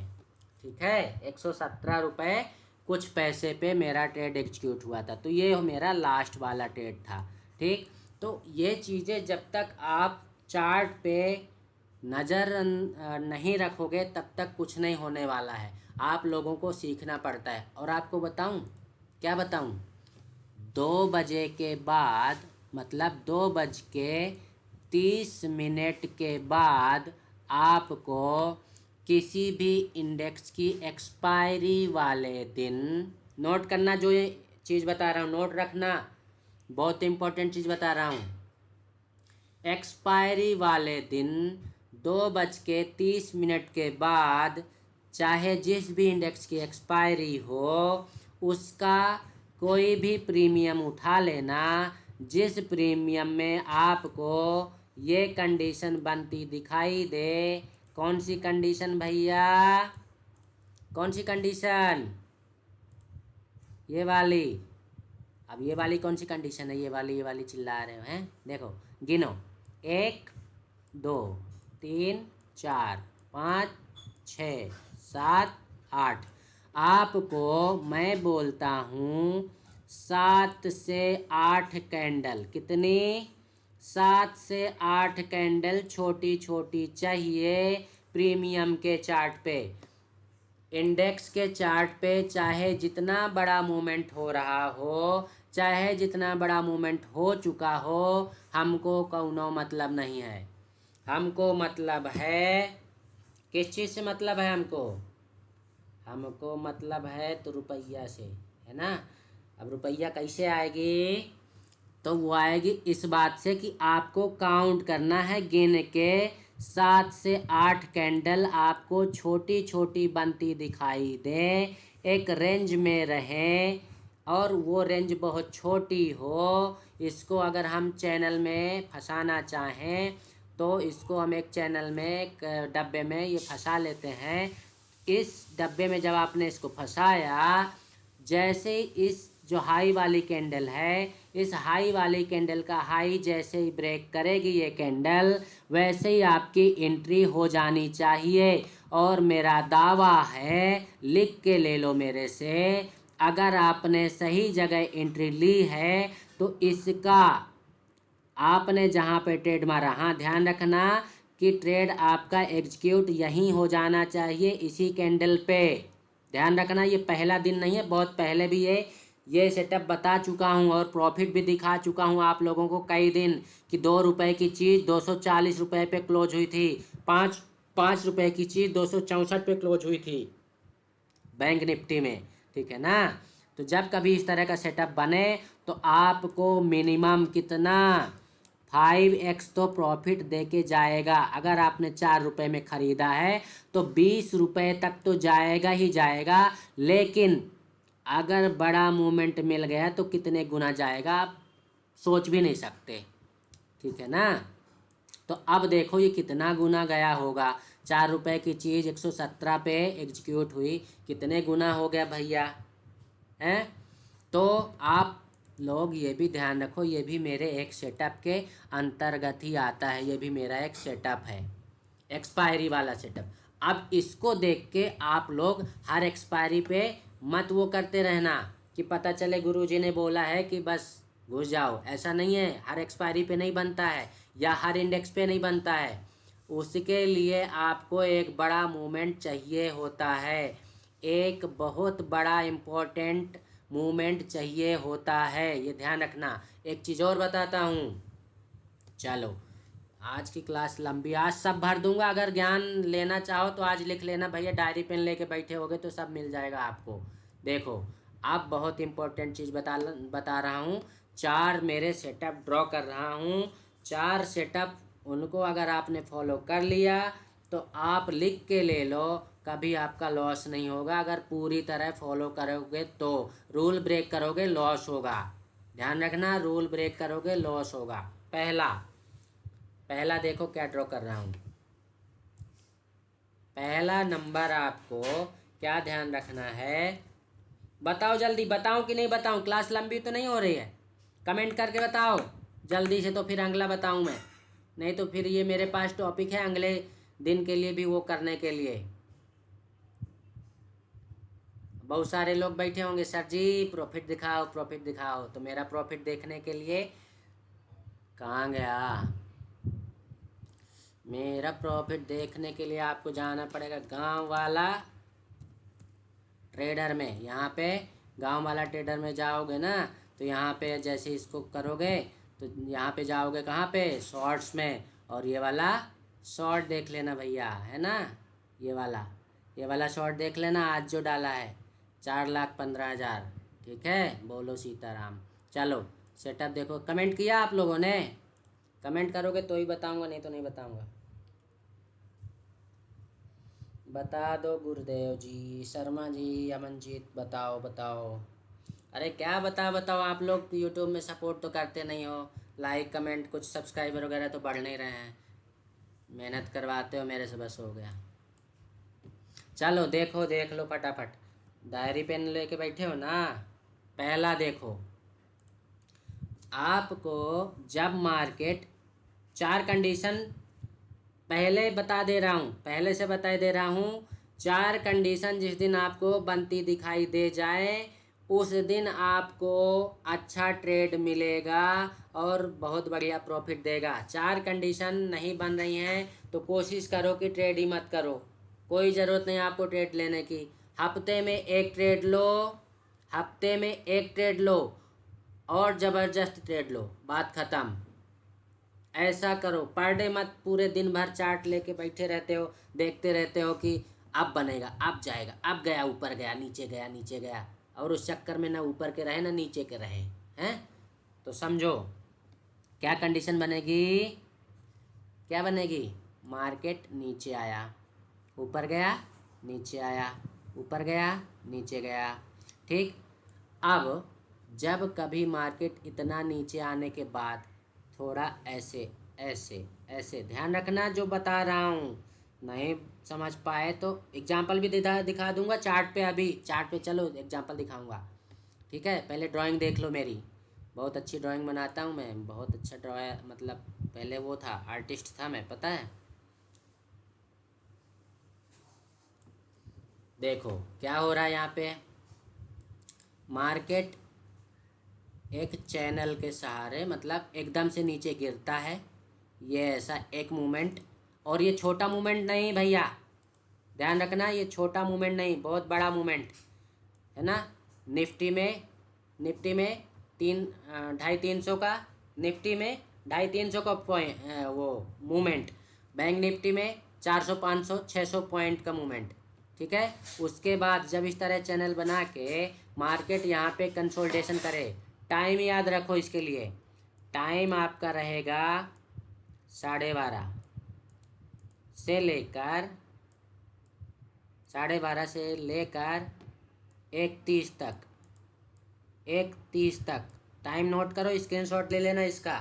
ठीक है, 117 रुपये कुछ पैसे पे मेरा ट्रेड एग्जीक्यूट हुआ था। तो ये मेरा लास्ट वाला ट्रेड था। ठीक, तो ये चीज़ें जब तक आप चार्ट पे नज़र नहीं रखोगे तब तक कुछ नहीं होने वाला है। आप लोगों को सीखना पड़ता है। और आपको बताऊं, क्या बताऊं, 2 बजे के बाद मतलब 2:30 के बाद आपको किसी भी इंडेक्स की एक्सपायरी वाले दिन, नोट करना जो ये चीज़ बता रहा हूँ, नोट रखना, बहुत इंपॉर्टेंट चीज़ बता रहा हूँ। एक्सपायरी वाले दिन 2:30 के बाद चाहे जिस भी इंडेक्स की एक्सपायरी हो उसका कोई भी प्रीमियम उठा लेना, जिस प्रीमियम में आपको ये कंडीशन बनती दिखाई दे। कौन सी कंडीशन भैया, कौन सी कंडीशन? ये वाली। अब ये वाली कौन सी कंडीशन है? ये वाली चिल्ला रहे हो हैं? देखो गिनो, 1 2 3 4 5 6 7 8। आपको मैं बोलता हूँ 7 से 8 कैंडल, कितनी? 7 से 8 कैंडल छोटी छोटी चाहिए प्रीमियम के चार्ट पे। इंडेक्स के चार्ट पे चाहे जितना बड़ा मूवमेंट हो रहा हो, चाहे जितना बड़ा मूवमेंट हो चुका हो, हमको कौनो मतलब नहीं है। हमको मतलब है, किस चीज़ से मतलब है हमको? हमको मतलब है तो रुपया से, है ना। अब रुपया कैसे आएगी? तो वो आएगी इस बात से कि आपको काउंट करना है, गिन के 7 से 8 कैंडल आपको छोटी छोटी बनती दिखाई दे, एक रेंज में रहे और वो रेंज बहुत छोटी हो। इसको अगर हम चैनल में फंसाना चाहें तो इसको हम एक चैनल में, एक डब्बे में ये फंसा लेते हैं। इस डब्बे में जब आपने इसको फंसाया, जैसे इस जो हाई वाली कैंडल है, इस हाई वाली कैंडल का हाई जैसे ही ब्रेक करेगी ये कैंडल, वैसे ही आपकी एंट्री हो जानी चाहिए। और मेरा दावा है, लिख के ले लो मेरे से, अगर आपने सही जगह एंट्री ली है तो इसका आपने जहाँ पे ट्रेड मारा, हाँ ध्यान रखना कि ट्रेड आपका एग्जीक्यूट यहीं हो जाना चाहिए, इसी कैंडल पे। ध्यान रखना, ये पहला दिन नहीं है, बहुत पहले भी ये सेटअप बता चुका हूँ और प्रॉफिट भी दिखा चुका हूँ आप लोगों को कई दिन, कि 2 रुपये की चीज़ 240 रुपये पे क्लोज हुई थी, 5 रुपये की चीज़ 264 पे क्लोज हुई थी बैंक निफ्टी में, ठीक है ना। तो जब कभी इस तरह का सेटअप बने तो आपको मिनिमम कितना, 5x तो प्रॉफिट दे के जाएगा। अगर आपने 4 रुपये में ख़रीदा है तो 20 रुपये तक तो जाएगा ही जाएगा, लेकिन अगर बड़ा मूवमेंट मिल गया तो कितने गुना जाएगा आप सोच भी नहीं सकते, ठीक है ना। तो अब देखो ये कितना गुना गया होगा। 4 रुपये की चीज़ 117 पे एग्जीक्यूट हुई, कितने गुना हो गया भैया, हैं? तो आप लोग ये भी ध्यान रखो, ये भी मेरे एक सेटअप के अंतर्गत ही आता है, ये भी मेरा एक सेटअप है, एक्सपायरी वाला सेटअप। अब इसको देख के आप लोग हर एक्सपायरी पे मत वो करते रहना कि पता चले गुरुजी ने बोला है कि बस घुस जाओ, ऐसा नहीं है। हर एक्सपायरी पे नहीं बनता है या हर इंडेक्स पे नहीं बनता है, उसके लिए आपको एक बड़ा मूवमेंट चाहिए होता है, एक बहुत बड़ा इम्पोर्टेंट मूवमेंट चाहिए होता है, ये ध्यान रखना। एक चीज़ और बताता हूँ, चलो आज की क्लास लंबी, आज सब भर दूंगा, अगर ज्ञान लेना चाहो तो आज लिख लेना भैया, डायरी पेन लेके बैठे होगे तो सब मिल जाएगा आपको। देखो अब बहुत इंपॉर्टेंट चीज़ बता रहा हूँ, 4 मेरे सेटअप ड्रॉ कर रहा हूँ, 4 सेटअप, उनको अगर आपने फॉलो कर लिया तो आप लिख के ले लो, कभी आपका लॉस नहीं होगा। अगर पूरी तरह फॉलो करोगे तो, रूल ब्रेक करोगे लॉस होगा, ध्यान रखना, रूल ब्रेक करोगे लॉस होगा। पहला देखो क्या ड्रॉ कर रहा हूँ। पहला नंबर आपको क्या ध्यान रखना है, बताओ जल्दी, बताऊं कि नहीं बताऊं? क्लास लंबी तो नहीं हो रही है? कमेंट करके बताओ जल्दी से, तो फिर अगला बताऊं मैं, नहीं तो फिर ये मेरे पास टॉपिक है अगले दिन के लिए भी वो करने के लिए। बहुत सारे लोग बैठे होंगे, सर जी प्रॉफिट दिखाओ प्रॉफिट दिखाओ, तो मेरा प्रॉफिट देखने के लिए कहाँ गया? मेरा प्रॉफिट देखने के लिए आपको जाना पड़ेगा गांव वाला ट्रेडर में। यहाँ पे गांव वाला ट्रेडर में जाओगे ना, तो यहाँ पे जैसे इसको करोगे तो यहाँ पे जाओगे कहाँ पे, शॉर्ट्स में, और ये वाला शॉर्ट देख लेना भैया, है ना, ये वाला शॉर्ट देख लेना आज जो डाला है 4,15,000। ठीक है, बोलो सीताराम। चलो सेटअप देखो, कमेंट किया आप लोगों ने, कमेंट करोगे तो ही बताऊंगा, नहीं तो नहीं बताऊंगा। बता दो गुरुदेव जी, शर्मा जी, अमनजीत बताओ बताओ। अरे क्या बताओ, आप लोग यूट्यूब में सपोर्ट तो करते नहीं हो, लाइक कमेंट कुछ सब्सक्राइबर वगैरह तो बढ़ नहीं रहे हैं। मेहनत करवाते हो मेरे से, बस हो गया। चलो देखो, देख लो फटाफट, डायरी पेन लेके बैठे हो ना। पहला देखो, आपको जब मार्केट, चार कंडीशन पहले बता दे रहा हूँ, पहले से बता दे रहा हूँ, चार कंडीशन जिस दिन आपको बनती दिखाई दे जाए उस दिन आपको अच्छा ट्रेड मिलेगा और बहुत बढ़िया प्रॉफिट देगा। चार कंडीशन नहीं बन रही हैं तो कोशिश करो कि ट्रेड ही मत करो, कोई ज़रूरत नहीं आपको ट्रेड लेने की। हफ्ते में एक ट्रेड लो, हफ्ते में एक ट्रेड लो और ज़बरदस्त ट्रेड लो, बात ख़त्म। ऐसा करो, पर डे मत पूरे दिन भर चार्ट लेके बैठे रहते हो, देखते रहते हो कि अब बनेगा, अब जाएगा, अब गया, ऊपर गया, नीचे गया, नीचे गया, और उस चक्कर में ना ऊपर के रहे ना नीचे के रहे हैं। तो समझो क्या कंडीशन बनेगी, क्या बनेगी, मार्केट नीचे आया, ऊपर गया, नीचे आया, ऊपर गया, नीचे गया। ठीक, अब जब कभी मार्केट इतना नीचे आने के बाद थोड़ा ऐसे ऐसे ऐसे, ध्यान रखना जो बता रहा हूँ, नहीं समझ पाए तो एग्जाम्पल भी दिखा दूंगा चार्ट पे, अभी चार्ट पे चलो एग्जाम्पल दिखाऊंगा। ठीक है, पहले ड्राइंग देख लो मेरी, बहुत अच्छी ड्राइंग बनाता हूँ मैं, बहुत अच्छा ड्रायर, मतलब पहले वो था, आर्टिस्ट था मैं, पता है। देखो क्या हो रहा है यहाँ पे, मार्केट एक चैनल के सहारे, मतलब एकदम से नीचे गिरता है, ये ऐसा एक मूवमेंट, और ये छोटा मूवमेंट नहीं भैया, ध्यान रखना, ये छोटा मूवमेंट नहीं, बहुत बड़ा मूवमेंट है ना। निफ्टी में 250-300 का, निफ्टी में 250-300 का पॉइंट, वो मूवमेंट, बैंक निफ्टी में 400-500-600 पॉइंट का मूवमेंट। ठीक है, उसके बाद जब इस तरह चैनल बना के मार्केट यहाँ पे कंसोलिडेशन करे, टाइम याद रखो इसके लिए, टाइम आपका रहेगा 12:30 से लेकर 12:30 से लेकर 1:30 तक, 1:30 तक टाइम नोट करो, स्क्रीनशॉट ले लेना इसका।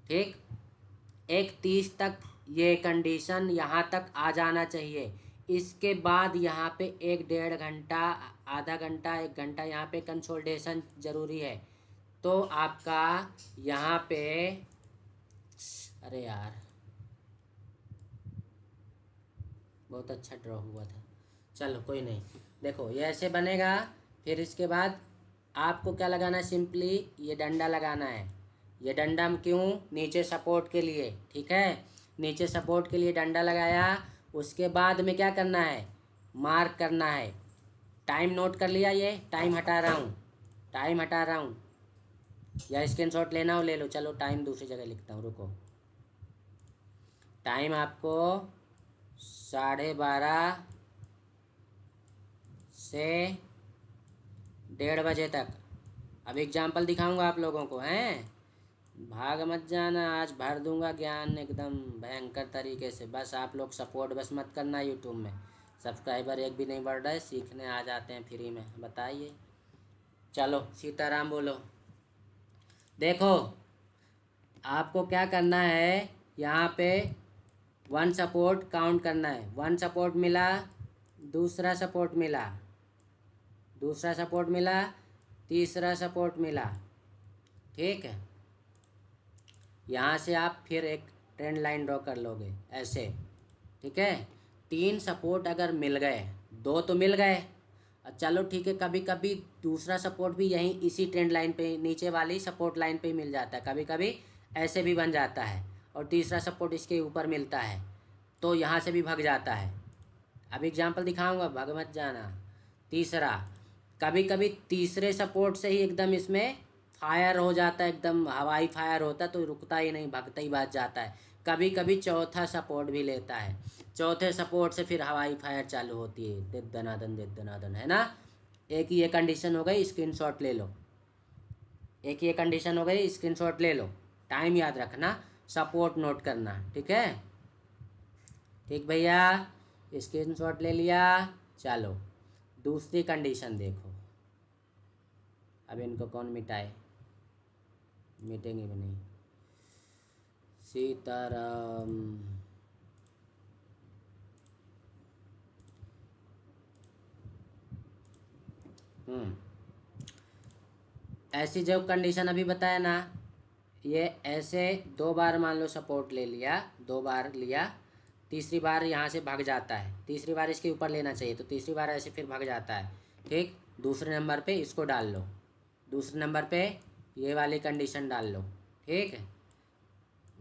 ठीक, 1:30 तक ये कंडीशन यहाँ तक आ जाना चाहिए। इसके बाद यहाँ पे 1-1.5 घंटा, आधा घंटा, 1 घंटा यहाँ पे कंसोलिडेशन ज़रूरी है। तो आपका यहाँ पे, अरे यार बहुत अच्छा ड्रॉ हुआ था, चलो कोई नहीं। देखो ये ऐसे बनेगा, फिर इसके बाद आपको क्या लगाना है, सिंपली ये डंडा लगाना है। ये डंडा क्यों, नीचे सपोर्ट के लिए। ठीक है, नीचे सपोर्ट के लिए डंडा लगाया, उसके बाद में क्या करना है, मार्क करना है। टाइम नोट कर लिया, ये टाइम हटा रहा हूँ, टाइम हटा रहा हूँ, या स्क्रीनशॉट लेना हो ले लो, चलो टाइम दूसरी जगह लिखता हूँ, रुको। टाइम आपको 12:30 से 1:30 तक, अब एग्जाम्पल दिखाऊंगा आप लोगों को, हैं, भाग मत जाना, आज भर दूंगा ज्ञान एकदम भयंकर तरीके से, बस आप लोग सपोर्ट बस मत करना। यूट्यूब में सब्सक्राइबर एक भी नहीं बढ़ रहा है, सीखने आ जाते हैं फ्री में, बताइए। चलो सीताराम बोलो। देखो आपको क्या करना है, यहाँ पे 1 सपोर्ट काउंट करना है, 1 सपोर्ट मिला, दूसरा सपोर्ट मिला, दूसरा सपोर्ट मिला, तीसरा सपोर्ट मिला। ठीक है, यहाँ से आप फिर एक ट्रेंड लाइन ड्रॉ कर लोगे ऐसे। ठीक है, 3 सपोर्ट अगर मिल गए, 2 तो मिल गए, चलो ठीक है, कभी कभी दूसरा सपोर्ट भी यहीं इसी ट्रेंड लाइन पे, नीचे वाली सपोर्ट लाइन पे ही मिल जाता है, कभी कभी ऐसे भी बन जाता है, और तीसरा सपोर्ट इसके ऊपर मिलता है, तो यहाँ से भी भाग जाता है। अब एग्जांपल दिखाऊंगा, भाग मत जाना। तीसरा, कभी कभी तीसरे सपोर्ट से ही एकदम इसमें फायर हो जाता है, एकदम हवाई फायर होता है तो रुकता ही नहीं, भगता ही भाग जाता है। कभी कभी चौथा सपोर्ट भी लेता है, चौथे सपोर्ट से फिर हवाई फायर चालू होती है, दे दनादन दे दनादन, है ना। एक ये कंडीशन हो गई, स्क्रीनशॉट ले लो। एक ये कंडीशन हो गई, स्क्रीनशॉट ले लो। टाइम याद रखना, सपोर्ट नोट करना, ठीक है। ठीक भैया, स्क्रीनशॉट ले लिया। चलो दूसरी कंडीशन देखो। अब इनको कौन मिटाए, मिटेंगे भी नहीं। सीताराम। ऐसी जो कंडीशन अभी बताया ना, ये ऐसे 2 बार मान लो सपोर्ट ले लिया, 2 बार लिया, तीसरी बार यहाँ से भाग जाता है, तीसरी बार इसके ऊपर लेना चाहिए तो तीसरी बार ऐसे फिर भाग जाता है। ठीक, दूसरे नंबर पे इसको डाल लो, दूसरे नंबर पे ये वाली कंडीशन डाल लो। ठीक है,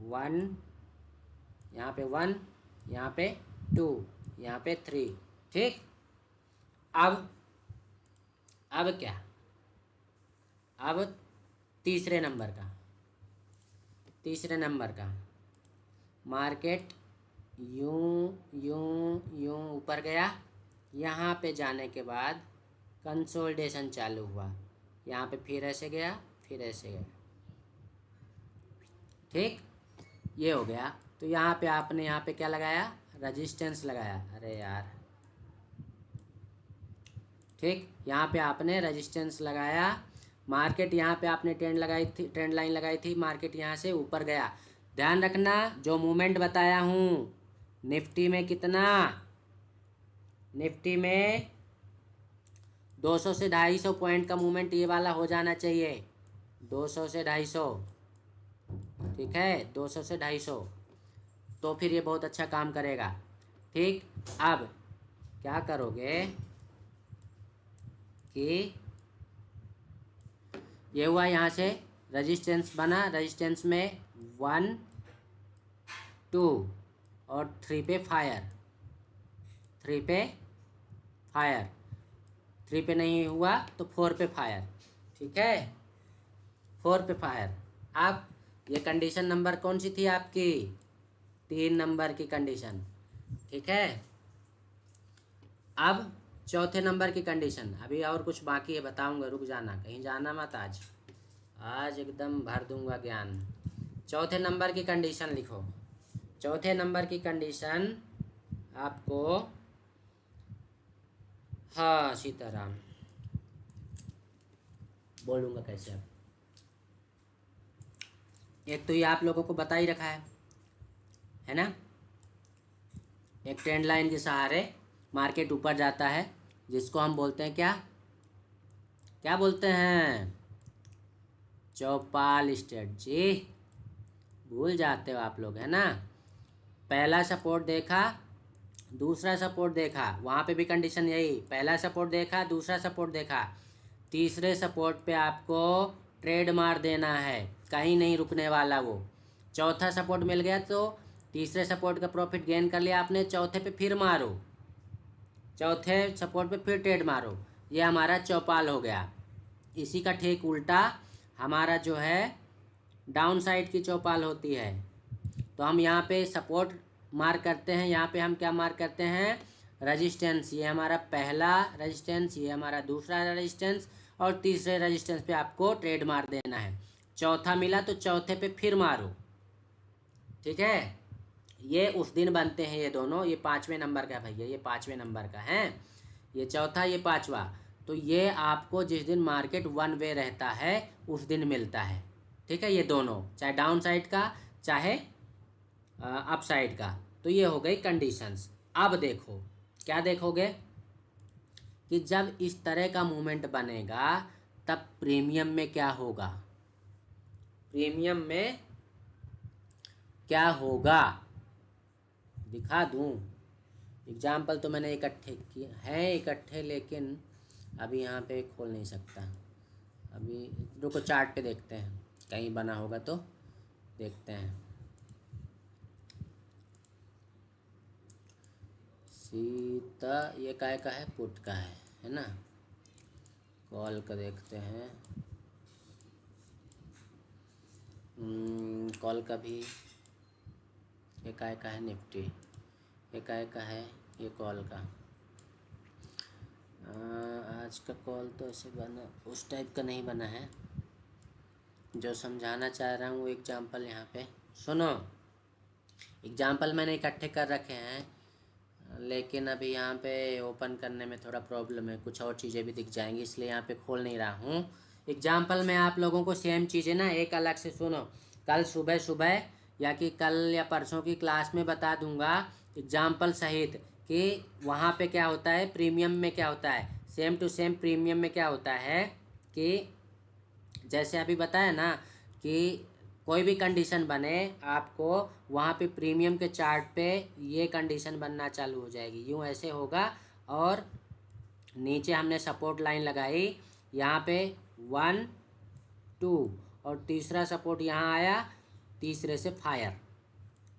1, यहाँ पे 1, यहाँ पे 2, यहाँ पे 3। ठीक, अब क्या, अब तीसरे नंबर का मार्केट यूं यूं यूं ऊपर गया, यहाँ पे जाने के बाद कंसोलिडेशन चालू हुआ, यहाँ पे फिर ऐसे गया, फिर ऐसे गया। ठीक, ये हो गया। तो यहाँ पे आपने यहाँ पे क्या लगाया, रेजिस्टेंस लगाया। अरे यार, ठीक, यहाँ पे आपने रेजिस्टेंस लगाया। मार्केट यहाँ पे आपने ट्रेंड लगाई थी, ट्रेंड लाइन लगाई थी, मार्केट यहाँ से ऊपर गया। ध्यान रखना जो मूवमेंट बताया हूँ, निफ्टी में कितना, निफ्टी में 200 से 250 पॉइंट का मूवमेंट ये वाला हो जाना चाहिए, 200 से 250। ठीक है, 200 से 250, तो फिर ये बहुत अच्छा काम करेगा। ठीक, अब क्या करोगे कि ये हुआ, यहाँ से रेजिस्टेंस बना, रेजिस्टेंस में 1, 2 और 3 पे फायर, 3 पे फायर, 3 पे नहीं हुआ तो 4 पे फायर। ठीक है, 4 पे फायर। अब ये कंडीशन नंबर कौन सी थी आपकी, 3 नंबर की कंडीशन। ठीक है, अब चौथे नंबर की कंडीशन, अभी और कुछ बाकी है, बताऊंगा, रुक जाना, कहीं जाना मत, आज एकदम भर दूंगा ज्ञान। चौथे नंबर की कंडीशन लिखो। चौथे नंबर की कंडीशन आपको, हाँ सीताराम, बोलूँगा कैसे अब। एक तो ये आप लोगों को बता ही रखा है ना। एक ट्रेंड लाइन के सहारे मार्केट ऊपर जाता है, जिसको हम बोलते हैं क्या, क्या बोलते हैं, चौपाल स्ट्रेटजी। भूल जाते हो आप लोग, है ना। पहला सपोर्ट देखा, दूसरा सपोर्ट देखा, वहाँ पे भी कंडीशन यही, पहला सपोर्ट देखा, दूसरा सपोर्ट देखा, तीसरे सपोर्ट पे आपको ट्रेड मार देना है, कहीं नहीं रुकने वाला वो। चौथा सपोर्ट मिल गया तो तीसरे सपोर्ट का प्रॉफिट गेन कर लिया आपने, चौथे पे फिर मारो, चौथे सपोर्ट पे फिर ट्रेड मारो, ये हमारा चौपाल हो गया। इसी का ठीक उल्टा हमारा जो है डाउन साइड की चौपाल होती है। तो हम यहाँ पे सपोर्ट मार्क करते हैं, यहाँ पे हम क्या मार्क करते हैं, रेजिस्टेंस, ये हमारा पहला रेजिस्टेंस, ये हमारा दूसरा रेजिस्टेंस, और तीसरे रेजिस्टेंस पे आपको ट्रेड मार देना है। चौथा मिला तो चौथे पे फिर मारो। ठीक है, ये उस दिन बनते हैं ये दोनों, ये 5वें नंबर का भैया, ये 5वें नंबर का है, ये चौथा, ये 5वां। तो ये आपको जिस दिन मार्केट वन वे रहता है उस दिन मिलता है। ठीक है, ये दोनों, चाहे डाउन साइड का चाहे अप साइड का। तो ये हो गई कंडीशंस। अब देखो, क्या देखोगे कि जब इस तरह का मूवमेंट बनेगा तब प्रीमियम में क्या होगा, प्रीमियम में क्या होगा दिखा दूं। एग्जाम्पल तो मैंने इकट्ठे किए हैं, इकट्ठे, लेकिन अभी यहाँ पे खोल नहीं सकता। अभी रुको, चार्ट पे देखते हैं, कहीं बना होगा तो देखते हैं। सीता, ये काय का है, पुट का है ना। कॉल का देखते हैं, कॉल का भी एकाएक का है निफ्टी, एकाएक का है ये कॉल का। आज का कॉल तो ऐसे बना, उस टाइप का नहीं बना है। जो समझाना चाह रहा हूँ एग्जाम्पल यहाँ पे सुनो। एग्जाम्पल मैंने इकट्ठे कर रखे हैं, लेकिन अभी यहाँ पे ओपन करने में थोड़ा प्रॉब्लम है, कुछ और चीज़ें भी दिख जाएंगी, इसलिए यहाँ पे खोल नहीं रहा हूँ। एग्जाम्पल में आप लोगों को सेम चीज़ें ना एक अलग से सुनो, कल सुबह सुबह या कि कल या परसों की क्लास में बता दूंगा एग्जाम्पल सहित कि वहाँ पे क्या होता है, प्रीमियम में क्या होता है, सेम टू सेम प्रीमियम में क्या होता है कि जैसे अभी बताया ना कि कोई भी कंडीशन बने आपको वहाँ पे प्रीमियम के चार्ट पे ये कंडीशन बनना चालू हो जाएगी, यूँ ऐसे होगा। और नीचे हमने सपोर्ट लाइन लगाई यहाँ पे 1 2 और तीसरा सपोर्ट यहाँ आया, तीसरे से फायर।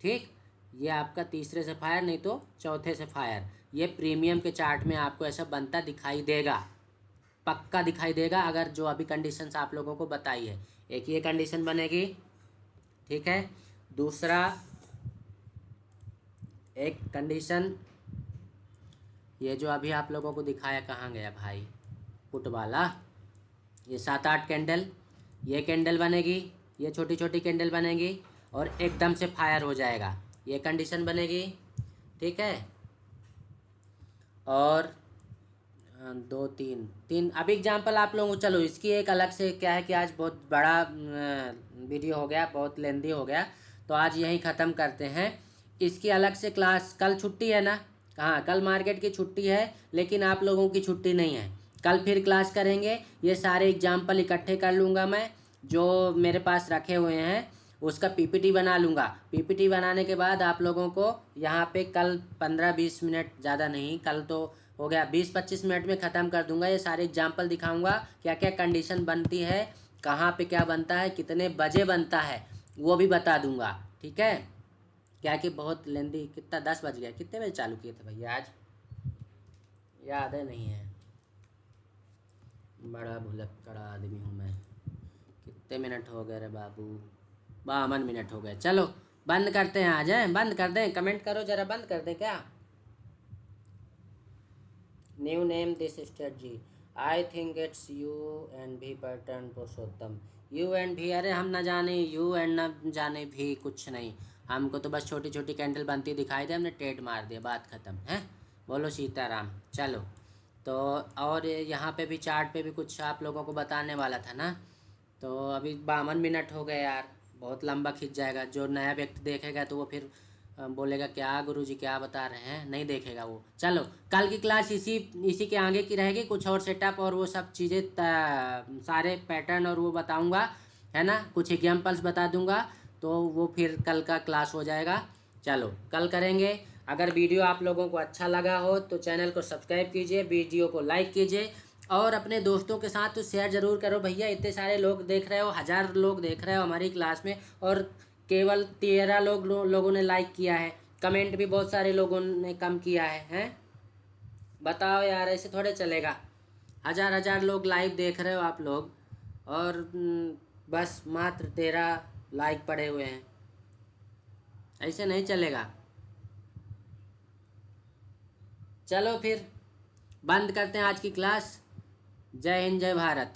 ठीक, ये आपका तीसरे से फायर नहीं तो चौथे से फायर। ये प्रीमियम के चार्ट में आपको ऐसा बनता दिखाई देगा, पक्का दिखाई देगा, अगर जो अभी कंडीशंस आप लोगों को बताई है। एक ये कंडीशन बनेगी, ठीक है। दूसरा एक कंडीशन ये जो अभी आप लोगों को दिखाया, कहाँ गया भाई पुट वाला, ये 7-8 कैंडल, ये कैंडल बनेगी, ये छोटी छोटी कैंडल बनेगी और एकदम से फायर हो जाएगा, ये कंडीशन बनेगी, ठीक है। और 2 3 3 अभी एग्जाम्पल आप लोगों को, चलो इसकी एक अलग से क्या है कि आज बहुत बड़ा वीडियो हो गया, बहुत लेंदी हो गया, तो आज यहीं ख़त्म करते हैं। इसकी अलग से क्लास, कल छुट्टी है ना, हाँ कल मार्केट की छुट्टी है, लेकिन आप लोगों की छुट्टी नहीं है, कल फिर क्लास करेंगे। ये सारे एग्जाम्पल इकट्ठे कर लूँगा मैं जो मेरे पास रखे हुए हैं, उसका पीपीटी बना लूँगा। पीपीटी बनाने के बाद आप लोगों को यहाँ पे कल 15-20 मिनट, ज़्यादा नहीं, कल तो हो गया 20-25 मिनट में ख़त्म कर दूंगा। ये सारे एग्जाम्पल दिखाऊंगा, क्या क्या कंडीशन बनती है, कहाँ पे क्या बनता है, कितने बजे बनता है, वो भी बता दूंगा, ठीक है। क्या कि बहुत लेंदी, कितना 10 बज गया, कितने बजे चालू किए थे भैया आज, याद है नहीं है, बड़ा भुलक्कड़ा आदमी हूँ मैं। कितने मिनट हो गए रे बाबू, 52 मिनट हो गए। चलो बंद करते हैं, आज हैं बंद कर दें, कमेंट करो जरा, बंद कर दें क्या। New name this strategy, I think it's you and भी पैटर्न पुरुषोत्तम। यू एंड भी, अरे हम ना जाने यू एंड ना जाने भी, कुछ नहीं, हमको तो बस छोटी छोटी कैंडल बनती दिखाई दे, हमने टेट मार दिया, बात ख़त्म है। बोलो सीताराम। चलो तो और यहाँ पे भी चार्ट पे भी कुछ आप लोगों को बताने वाला था ना, तो अभी 52 मिनट हो गए यार, बहुत लंबा खिंच जाएगा। जो नया व्यक्ति देखेगा तो वो फिर बोलेगा क्या गुरुजी क्या बता रहे हैं, नहीं देखेगा वो। चलो कल की क्लास इसी इसी के आगे की रहेगी, कुछ और सेटअप और वो सब चीज़ें सारे पैटर्न और वो बताऊंगा, है ना, कुछ एग्जाम्पल्स बता दूंगा, तो वो फिर कल का क्लास हो जाएगा। चलो कल करेंगे। अगर वीडियो आप लोगों को अच्छा लगा हो तो चैनल को सब्सक्राइब कीजिए, वीडियो को लाइक कीजिए और अपने दोस्तों के साथ तो शेयर ज़रूर करो भैया। इतने सारे लोग देख रहे हो, 1000 लोग देख रहे हो हमारी क्लास में, और केवल 13 लोगों ने लाइक किया है, कमेंट भी बहुत सारे लोगों ने कम किया है। बताओ यार, ऐसे थोड़े चलेगा। 1000 लोग लाइव देख रहे हो आप लोग, और बस मात्र 13 लाइक पड़े हुए हैं, ऐसे नहीं चलेगा। चलो फिर बंद करते हैं आज की क्लास। जय हिंद, जय भारत।